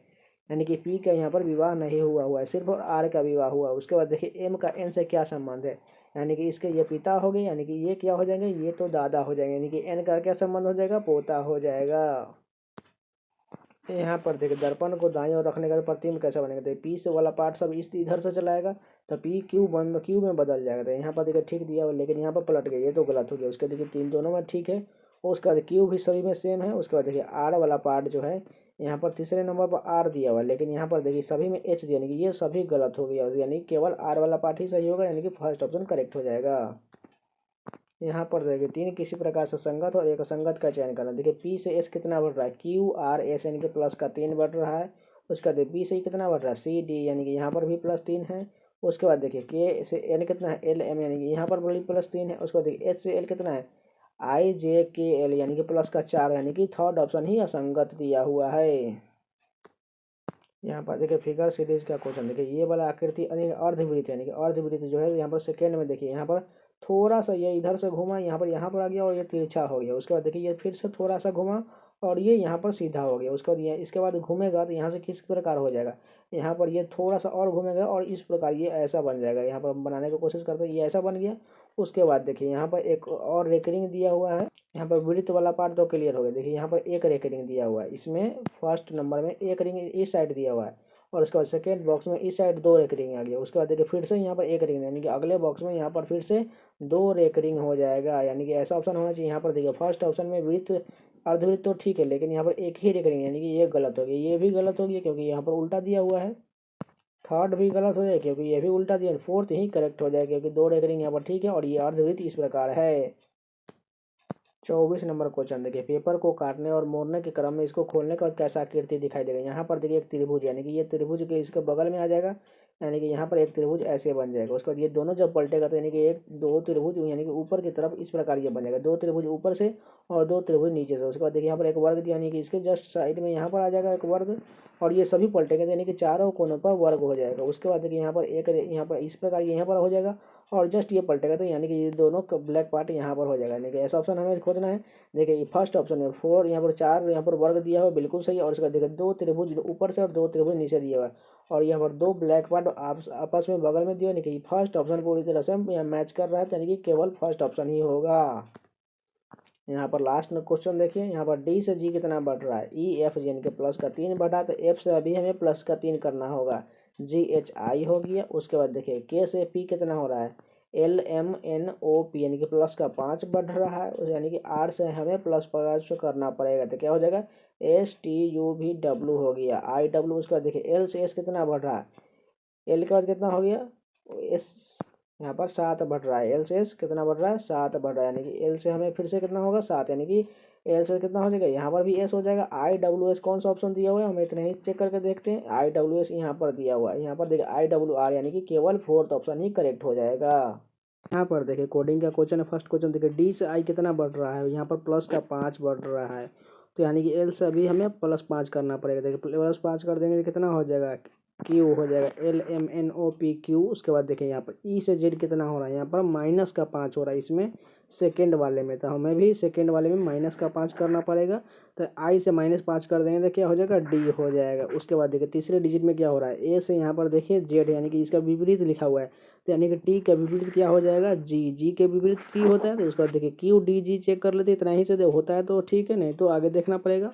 यानी कि पी का यहाँ पर विवाह नहीं हुआ हुआ है, सिर्फ और आर का विवाह हुआ। उसके बाद देखिए एम का एन से क्या संबंध है, यानी कि इसके ये पिता हो गए, यानी कि ये क्या हो जाएंगे ये तो दादा हो जाएंगे, यानी कि एन का क्या संबंध हो जाएगा पोता हो जाएगा। यहाँ पर देखिए दर्पण को दाईं ओर रखने का प्रतिबिंब कैसा बनेगा, तो पी से वाला पार्ट सब इस इधर से चलाएगा तो पी क्यू में बदल जाएगा। तो यहाँ पर देखिए ठीक दिया हुआ, लेकिन यहाँ पर पलट गया, ये तो गलत हो गया। उसके देखिए 3 दोनों में ठीक है। उसके बाद क्यू भी सभी में सेम है। उसके बाद देखिए आर वाला पार्ट जो है यहाँ पर तीसरे नंबर पर आर दिया हुआ है, लेकिन यहाँ पर देखिए सभी में एच दिया, यानी कि ये सभी गलत हो गया, यानी केवल आर वाला पार्ट ही सही होगा, यानी कि फर्स्ट ऑप्शन करेक्ट हो जाएगा। यहाँ पर देखिए 3 किसी प्रकार से संगत और एक असंगत का चयन करना। देखिए पी से एस कितना बढ़ रहा है क्यू आर एस, यानी कि प्लस का 3 बढ़ रहा है। उसके बाद बी से कितना बढ़ रहा है सी डी, यानी कि यहाँ पर भी प्लस 3 है। उसके बाद देखिए के से एन कितना है एल एम, यानी कि यहाँ पर भी प्लस 3 है। उसके बाद देखिए एच से एल कितना है आई जे के एल, यानी कि प्लस का 4, यानी कि थर्ड ऑप्शन ही असंगत दिया हुआ है। यहाँ पर देखिए फिगर सीरीज का क्वेश्चन देखिए, ये वाला आकृति अर्धवृत्त, यानी कि अर्धवृत्त जो है यहाँ पर सेकेंड में देखिए यहाँ पर थोड़ा सा ये इधर से घुमा, यहाँ पर आ गया और ये तिरछा हो गया। उसके बाद देखिए ये फिर से थोड़ा सा घुमा और ये यहाँ पर सीधा हो गया। उसके बाद ये इसके बाद घूमेगा तो यहाँ से किस प्रकार हो जाएगा, यहाँ पर ये थोड़ा सा और घूमेगा और इस प्रकार ये ऐसा बन जाएगा। यहाँ पर हम बनाने की कोशिश करते हैं, ये ऐसा बन गया। उसके बाद देखिए यहाँ पर एक और रेकरिंग दिया हुआ है, यहाँ पर वृत्त वाला पार्ट तो क्लियर हो गया। देखिए यहाँ पर एक रेकरिंग दिया हुआ है, इसमें फर्स्ट नंबर में एक रिंग इस साइड दिया हुआ है और उसके बाद सेकेंड बॉक्स में इस साइड 2 रेकरिंग आ गया। उसके बाद देखिए फिर से यहाँ पर एक रिंग, यानी कि अगले बॉक्स में यहाँ पर फिर से 2 रेकरिंग हो जाएगा, यानी कि ऐसा ऑप्शन होना चाहिए। यहाँ पर देखिए फर्स्ट ऑप्शन में वृत्त अर्धवृत्त तो ठीक है, लेकिन यहाँ पर एक ही रेकरिंग, यानी कि ये गलत हो गया, ये भी गलत हो गया क्योंकि यहाँ पर उल्टा दिया हुआ है। थर्ड भी गलत हो जाएगा क्योंकि ये भी उल्टा दिया। फोर्थ ही करेक्ट हो जाएगा क्योंकि 2 रेकरिंग यहाँ पर ठीक है और ये अर्धवृत्त इस प्रकार है। 24 नंबर क्वेश्चन देखिए, पेपर को काटने और मोड़ने के क्रम में इसको खोलने के बाद कैसा आकृति दिखाई देगा। यहाँ पर देखिए एक त्रिभुज, यानी कि ये त्रिभुज के इसके बगल में आ जाएगा, यानी कि यहाँ पर एक त्रिभुज ऐसे बन जाएगा। उसके बाद ये दोनों जब पलटेगा तो यानी कि एक 2 त्रिभुज, यानी कि ऊपर की तरफ इस प्रकार ये बन जाएगा, 2 त्रिभुज ऊपर से और 2 त्रिभुज नीचे से। उसके बाद देखिए यहाँ पर एक वर्ग दिया, यानी कि इसके जस्ट साइड में यहाँ पर आ जाएगा एक वर्ग और ये सभी पलटेंगे, यानी कि चारों कोनों पर वर्ग हो जाएगा। उसके बाद देखिए यहाँ पर एक यहाँ पर इस प्रकार यहाँ पर हो जाएगा और जस्ट ये पलटेगा तो यानी कि ये दोनों ब्लैक पार्ट यहाँ पर हो जाएगा, यानी कि ऐसा ऑप्शन हमें खोजना है। देखिए ये फर्स्ट ऑप्शन है 4, यहाँ पर 4 यहाँ पर वर्ग दिया हुआ बिल्कुल सही। और उसका देखिए 2 त्रिभुज ऊपर से और 2 त्रिभुज नीचे दिया हुआ है और यहाँ पर 2 ब्लैक पार्ट आपस में बगल में दिया, यानी कि फर्स्ट ऑप्शन पूरी तरह से यहाँ मैच कर रहा है, यानी कि केवल फर्स्ट ऑप्शन ही होगा। यहाँ पर लास्ट में क्वेश्चन देखिए, यहाँ पर डी से जी कितना बढ़ रहा है ई एफ जी, यानी कि प्लस का 3 बढ़ा, तो एफ से अभी हमें प्लस का 3 करना होगा, जी एच आई हो गया। उसके बाद देखिए के से पी कितना हो रहा है L M N O P, यानी कि प्लस का 5 बढ़ रहा है, यानी कि आर से हमें प्लस 5 करना पड़ेगा, तो क्या हो जाएगा एस टी यू भी डब्ल्यू हो गया आई डब्ल्यू। उसके बाद देखिए एल से एस कितना बढ़ रहा है, एल के बाद कितना हो गया एस यहाँ पर 7 बढ़ रहा है, एल से एस कितना बढ़ रहा है, 7 बढ़ रहा है, यानी कि एल से हमें फिर से कितना होगा 7, यानी कि एल से कितना हो जाएगा, यहाँ पर भी एस हो जाएगा। आई डब्ल्यू एस कौन सा ऑप्शन दिया हुआ है, हम इतना ही चेक करके देखते हैं। आई डब्ल्यू एस यहाँ पर दिया हुआ है, यहाँ पर देखिए आई डब्ल्यू आर, यानी कि केवल फोर्थ ऑप्शन ही करेक्ट हो जाएगा। यहाँ पर देखिए कोडिंग का क्वेश्चन है, फर्स्ट क्वेश्चन देखिए डी से आई कितना बढ़ रहा है, यहाँ पर प्लस का 5 बढ़ रहा है, तो यानी कि एल से अभी हमें +5 करना पड़ेगा। देखिए +5 कर देंगे तो कितना हो जाएगा, क्यू हो जाएगा, LMNOP Q। उसके बाद देखिए यहाँ पर ई से जेड कितना हो रहा है, यहाँ पर -5 हो रहा है इसमें सेकेंड वाले में, तो हमें भी सेकेंड वाले में -5 करना पड़ेगा। तो आई से -5 कर देंगे तो क्या हो जाएगा, डी हो जाएगा। उसके बाद देखिए तीसरे डिजिट में क्या हो रहा है, ए से यहाँ पर देखिए जेड, यानी कि इसका विपरीत लिखा हुआ है, तो यानी कि टी का विपरीत क्या हो जाएगा, जी। जी के विपरीत टी होता है, तो उसके बाद देखिए क्यू डी जी चेक कर लेते, इतना ही से होता है तो ठीक है, नहीं तो आगे देखना पड़ेगा।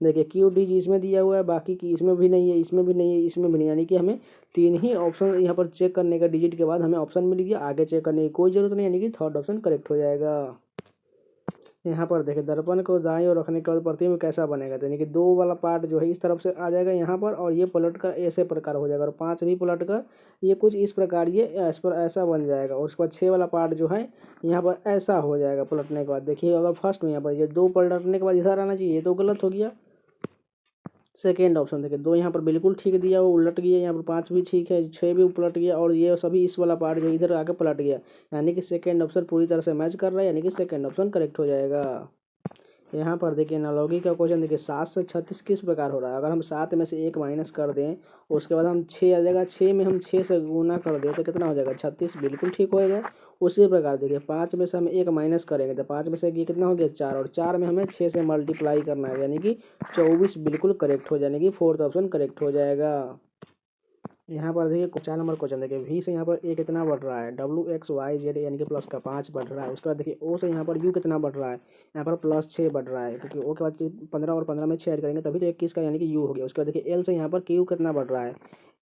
देखिए क्यू डी जी इसमें दिया हुआ है, बाकी की इसमें भी नहीं है, इसमें भी नहीं है, इसमें भी नहीं, यानी कि हमें 3 ही ऑप्शन यहाँ पर चेक करने का, डिजिट के बाद हमें ऑप्शन मिल गया, आगे चेक करने की कोई जरूरत नहीं, यानी कि थर्ड ऑप्शन करेक्ट हो जाएगा। यहाँ पर देखिए दर्पण को दाईं ओर रखने के बाद प्रतिबिंब कैसा बनेगा, तो यानी कि 2 वाला पार्ट जो है इस तरफ से आ जाएगा यहाँ पर, और ये पलट कर ऐसे प्रकार हो जाएगा, और 5 भी पलट कर ये कुछ इस प्रकार ये इस पर ऐसा बन जाएगा। और उसके बाद 6 वाला पार्ट जो है यहाँ पर ऐसा हो जाएगा पलटने के बाद। देखिए अगर फर्स्ट में यहाँ पर ये 2 पलटने के बाद इधर आना चाहिए, ये तो गलत हो गया। सेकेंड ऑप्शन देखिए 2 यहाँ पर बिल्कुल ठीक दिया, वो उलट गया, यहाँ पर 5 भी ठीक है, 6 भी पलट गया, और ये सभी इस वाला पार्ट जो इधर आके पलट गया, यानी कि सेकेंड ऑप्शन पूरी तरह से मैच कर रहा है, यानी कि सेकेंड ऑप्शन करेक्ट हो जाएगा। यहाँ पर देखिए एनालॉगी का क्वेश्चन देखिए 7 से 36 किस प्रकार हो रहा है, अगर हम 7 में से 1 माइनस कर दें, उसके बाद हम 6 आ जाएगा, 6 में हम 6 से गुना कर दें तो कितना हो जाएगा 36, बिल्कुल ठीक होएगा। उसी प्रकार देखिए 5 में से हम 1 माइनस करेंगे तो 5 में से ये कितना हो गया 4, और 4 में हमें 6 से मल्टीप्लाई करना है, यानी कि 24 बिल्कुल करेक्ट हो जाने की फोर्थ ऑप्शन करेक्ट हो जाएगा। यहाँ पर देखिए 4 नंबर क्वेश्चन देखिए वी से यहाँ पर ए कितना बढ़ रहा है, WXYZ यानी कि प्लस का 5 बढ़ रहा है। उसके बाद देखिए ओ से यहाँ पर यू कितना बढ़ रहा है, यहाँ पर +6 बढ़ रहा है, क्योंकि ओ के बाद 15 और 15 में 6 ऐड करेंगे तभी तो 21 का यानी कि यू हो गया। उसके बाद देखिए एल से यहाँ पर क्यू कितना बढ़ रहा है,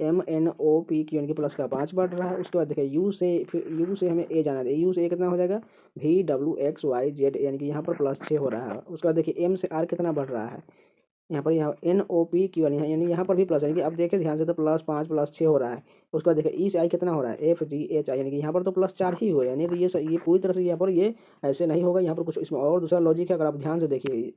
MNOPQ यानी कि प्लस का 5 बढ़ रहा है। उसके बाद देखिए यू से हमें ए जाना है, यू से ए कितना हो जाएगा, VWXYZ यानी कि यहाँ पर +6 हो रहा है। उसके बाद देखिए एम से आर कितना बढ़ रहा है, यहाँ NOPQ वाली यानी यहाँ पर भी प्लस, यानी कि अब देखिए ध्यान से तो +5 +6 हो रहा है। उसके बाद देखिए ई से आई कितना हो रहा है, FGHI यानी कि यहाँ पर तो +4 ही हुआ, यानी तो ये पूरी तरह से यहाँ पर ये ऐसे नहीं होगा, यहाँ पर कुछ इसमें और दूसरा लॉजिक है, अगर आप ध्यान से देखिए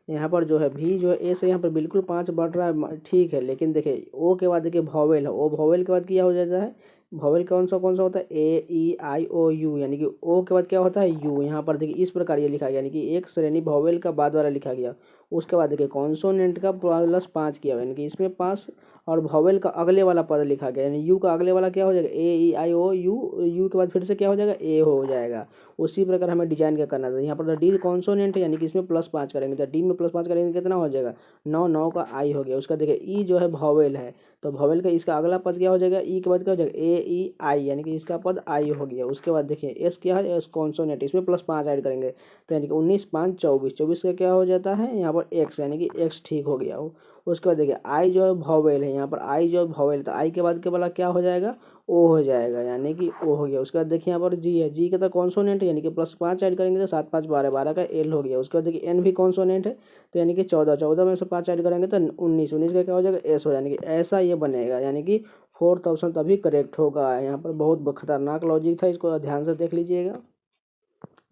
यहाँ पर जो है भी जो है ए से यहाँ पर बिल्कुल 5 बढ़ रहा है, ठीक है, लेकिन देखिए ओ के बाद देखिए वॉवेल है, ओ वॉवेल के बाद क्या हो जाता है, वॉवेल कौन सा होता है, AEIOU, यानी कि ओ के बाद क्या होता है यू। यहाँ पर देखिए इस प्रकार ये लिखा गया, यानी कि एक श्रेणी वॉवेल का बाद वाला लिखा गया। उसके बाद देखिए कॉन्सोनेंट का +5 किया हुआ, यानी कि इसमें 5, और वॉवेल का अगले वाला पद लिखा गया, यानी यू का अगले वाला क्या हो जाएगा, AEIOU, यू के बाद फिर से क्या हो जाएगा, ए हो जाएगा। उसी प्रकार हमें डिजाइन क्या करना था, यहाँ पर डी कॉन्सोनेंट है, यानी कि इसमें +5 करेंगे, तो डी में +5 करेंगे कितना हो जाएगा 9, 9 का आई हो गया। उसका देखिए ई जो है वॉवेल है, तो वॉवेल का इसका अगला पद क्या हो जाएगा, ई के बाद क्या हो जाएगा, AEI, यानी कि इसका पद आई हो गया। उसके बाद देखिए एस क्या है, एस कॉन्सोनेंट, इसमें +5 ऐड करेंगे, तो यानी कि 19, 5, 24, 24 का क्या हो जाता है यहाँ पर एक्स, यानी कि एक्स ठीक हो गया हो। उसके बाद देखिए आई जो है वॉवेल है, यहाँ पर आई जो है वॉवेल, तो आई के बाद के वाला क्या हो जाएगा, ओ हो जाएगा, यानी कि ओ हो गया। उसके बाद देखिए यहाँ पर जी है, जी का तो कॉन्सोनेंट है, यानी कि +5 ऐड करेंगे तो 7, 5, 12, 12 का एल हो गया। उसके बाद देखिए एन भी कॉन्सोनेंट है, तो यानी कि 14, 14 में से 5 ऐड करेंगे तो 19, 19 का क्या हो जाएगा एस हो, यानी कि ऐसा ये बनेगा, यानी कि फोर्थ ऑप्शन तभी करेक्ट होगा। यहाँ पर बहुत खतरनाक लॉजिक था, इसको ध्यान से देख लीजिएगा।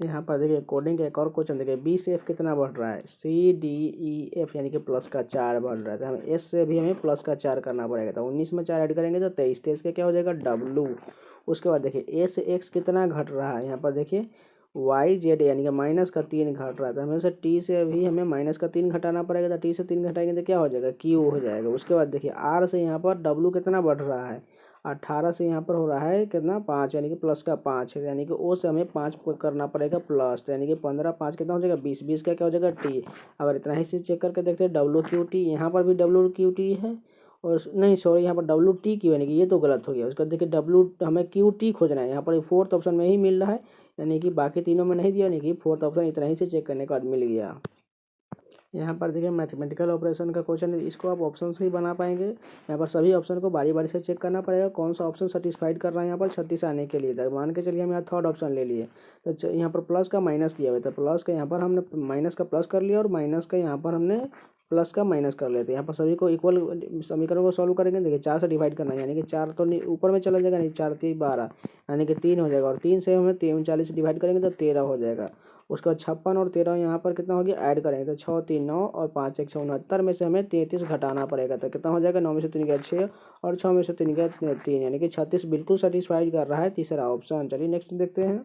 यहाँ पर देखिए कोडिंग का एक और क्वेश्चन देखिए बी से एफ कितना बढ़ रहा है, CDEF यानी कि प्लस का 4 बढ़ रहा है, तो हमें एस से भी हमें प्लस का 4 करना पड़ेगा, तो 19 में 4 ऐड करेंगे तो 23, 23 का क्या हो जाएगा W। उसके बाद देखिए ए से एक्स कितना घट रहा है, यहाँ पर देखिए YZ यानी कि -3 घट रहा है, तो हमें से टी से भी हमें -3 घटाना पड़ेगा, तो टी से 3 घटाएंगे तो क्या हो जाएगा Q हो जाएगा। उसके बाद देखिए आर से यहाँ पर W कितना बढ़ रहा है, 18 से यहाँ पर हो रहा है कितना 5, यानी कि प्लस का 5 है, यानी कि ओ से हमें 5 करना पड़ेगा प्लस, तो यानी कि 15, 5 कितना हो जाएगा 20, 20 का क्या हो जाएगा टी। अगर इतना ही से चेक करके देखते हैं WQT, यहाँ पर भी WQT है, और नहीं सॉरी यहाँ पर WTQ, यानी कि ये तो गलत हो गया। उसका देखिए हमें QT खोजना है, यहाँ पर फोर्थ ऑप्शन में ही मिल रहा है, यानी कि बाकी तीनों में नहीं दिया, यानी कि फोर्थ ऑप्शन इतना ही से चेक करने के बाद मिल गया। यहाँ पर देखिए मैथमेटिकल ऑपरेशन का क्वेश्चन है, इसको आप ऑप्शन से ही बना पाएंगे। यहाँ पर सभी ऑप्शन को बारी बारी से चेक करना पड़ेगा, कौन सा ऑप्शन सेटिस्फाइड कर रहा है यहाँ पर 36 आने के लिए। तो मान के चलिए हम यहाँ थर्ड ऑप्शन ले लिए, तो यहाँ पर प्लस का माइनस किया हुआ है, तो प्लस का यहाँ पर हमने माइनस का प्लस कर लिया, और माइनस का यहाँ पर हमने प्लस का माइनस कर लेते हैं। यहाँ पर सभी को इक्वल समीकरण को सॉल्व करेंगे। देखिए 4 से डिवाइड करना है, यानी कि 4 तो ऊपर में चला जाएगा, नहीं 4 3 12, यानी कि 3 हो जाएगा। और 3 से हमें 39 से डिवाइड करेंगे तो 13 हो जाएगा। उसके बाद 56 और 13 यहाँ पर कितना हो गया, ऐड करेंगे तो 6 3 9 और 5 1 69 में से हमें 33 घटाना पड़ेगा। तो कितना हो जाएगा, 9 में से 3 गया 6 और 6 में से 3 गया 3, यानी कि 36 बिल्कुल सेटिस्फाइड कर रहा है तीसरा ऑप्शन। चलिए नेक्स्ट देखते हैं।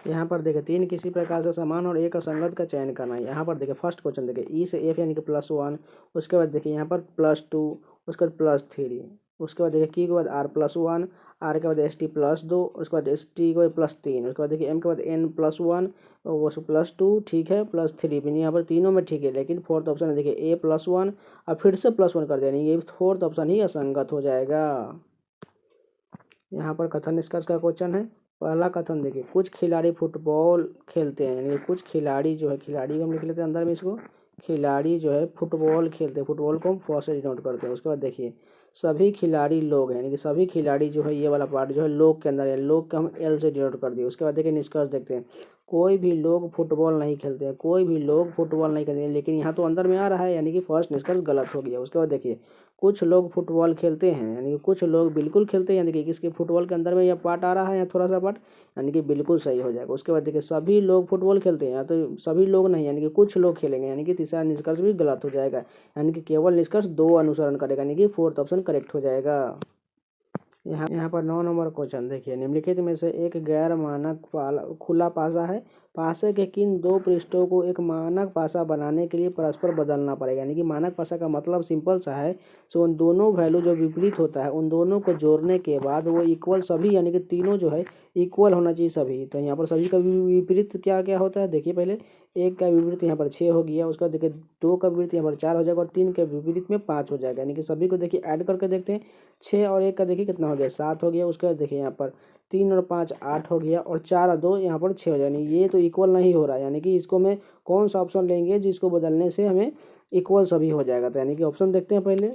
यहाँ पर देखिए 3 किसी प्रकार से समान और एक असंगत का चयन करना है। यहाँ पर देखिए फर्स्ट क्वेश्चन देखिए ई से एफ यानी कि +1, उसके बाद देखिए यहाँ पर +2, उसके बाद +3, उसके बाद देखिए की के बाद r+1, आर के बाद st+2, उसके बाद st के बाद +3, उसके बाद देखिए m के बाद n+1 और वो +2, ठीक है, +3 भी यहाँ पर तीनों में ठीक है, लेकिन फोर्थ ऑप्शन है देखिए a+1 और फिर से +1 कर देनी, ये फोर्थ ऑप्शन ही असंगत हो जाएगा। यहाँ पर कथन निष्कर्ष का क्वेश्चन है। पहला कथन देखिए कुछ खिलाड़ी फुटबॉल खेलते हैं, यानी कुछ खिलाड़ी जो है, खिलाड़ी को हम लिख लेते हैं अंदर में इसको, खिलाड़ी जो है फुटबॉल खेलते हैं, फुटबॉल को हम फ से डिनोट करते हैं। उसके बाद देखिए सभी खिलाड़ी लोग हैं, यानी कि सभी खिलाड़ी जो है, ये वाला पार्ट जो है लोग के अंदर है, लोग का हम एल से डिनोट कर दिए। उसके बाद देखिए निष्कर्ष देखते हैं, कोई भी लोग फुटबॉल नहीं खेलते हैं, कोई भी लोग फुटबॉल नहीं खेलते हैं, लेकिन यहाँ तो अंदर में आ रहा है, यानी कि फर्स्ट निष्कर्ष गलत हो गया। उसके बाद देखिए कुछ लोग फुटबॉल खेलते हैं, यानी कि कुछ लोग बिल्कुल खेलते हैं, यानी कि किसके फुटबॉल के अंदर में यह पार्ट आ रहा है या थोड़ा सा पार्ट, यानी कि बिल्कुल सही हो जाएगा। उसके बाद देखिए सभी लोग फुटबॉल खेलते हैं, या तो सभी लोग नहीं, यानी कि कुछ लोग खेलेंगे, यानी कि तीसरा निष्कर्ष भी गलत हो जाएगा, यानी कि केवल निष्कर्ष 2 अनुसरण करेगा, यानी कि फोर्थ ऑप्शन करेक्ट हो जाएगा। यहाँ पर 9 नंबर क्वेश्चन देखिए, निम्नलिखित में से एक गैर मानक खुला पासा है, पासे के किन दो पृष्ठों को एक मानक पासा बनाने के लिए परस्पर बदलना पड़ेगा। यानी कि मानक पासा का मतलब सिंपल सा है, सो उन दोनों वैल्यू जो विपरीत होता है उन दोनों को जोड़ने के बाद वो इक्वल सभी, यानी कि तीनों जो है इक्वल होना चाहिए सभी। तो यहाँ पर सभी का विपरीत क्या क्या होता है, देखिए पहले एक का विपरीत यहाँ पर 6 हो गया, उसका देखिए 2 का विपरीत यहाँ पर 4 हो जाएगा और 3 के विपरीत में 5 हो जाएगा, यानी कि सभी को देखिए ऐड करके देखते हैं। 6 और 1 का देखिए कितना हो गया, 7 हो गया। उसके बाद देखिए यहाँ पर 3 और 5 8 हो गया और 4 और 2 यहाँ पर 6 हो जाए, ये तो इक्वल नहीं हो रहा है, यानी कि इसको में कौन सा ऑप्शन लेंगे जिसको बदलने से हमें इक्वल सभी हो जाएगा। तो यानी कि ऑप्शन देखते हैं पहले।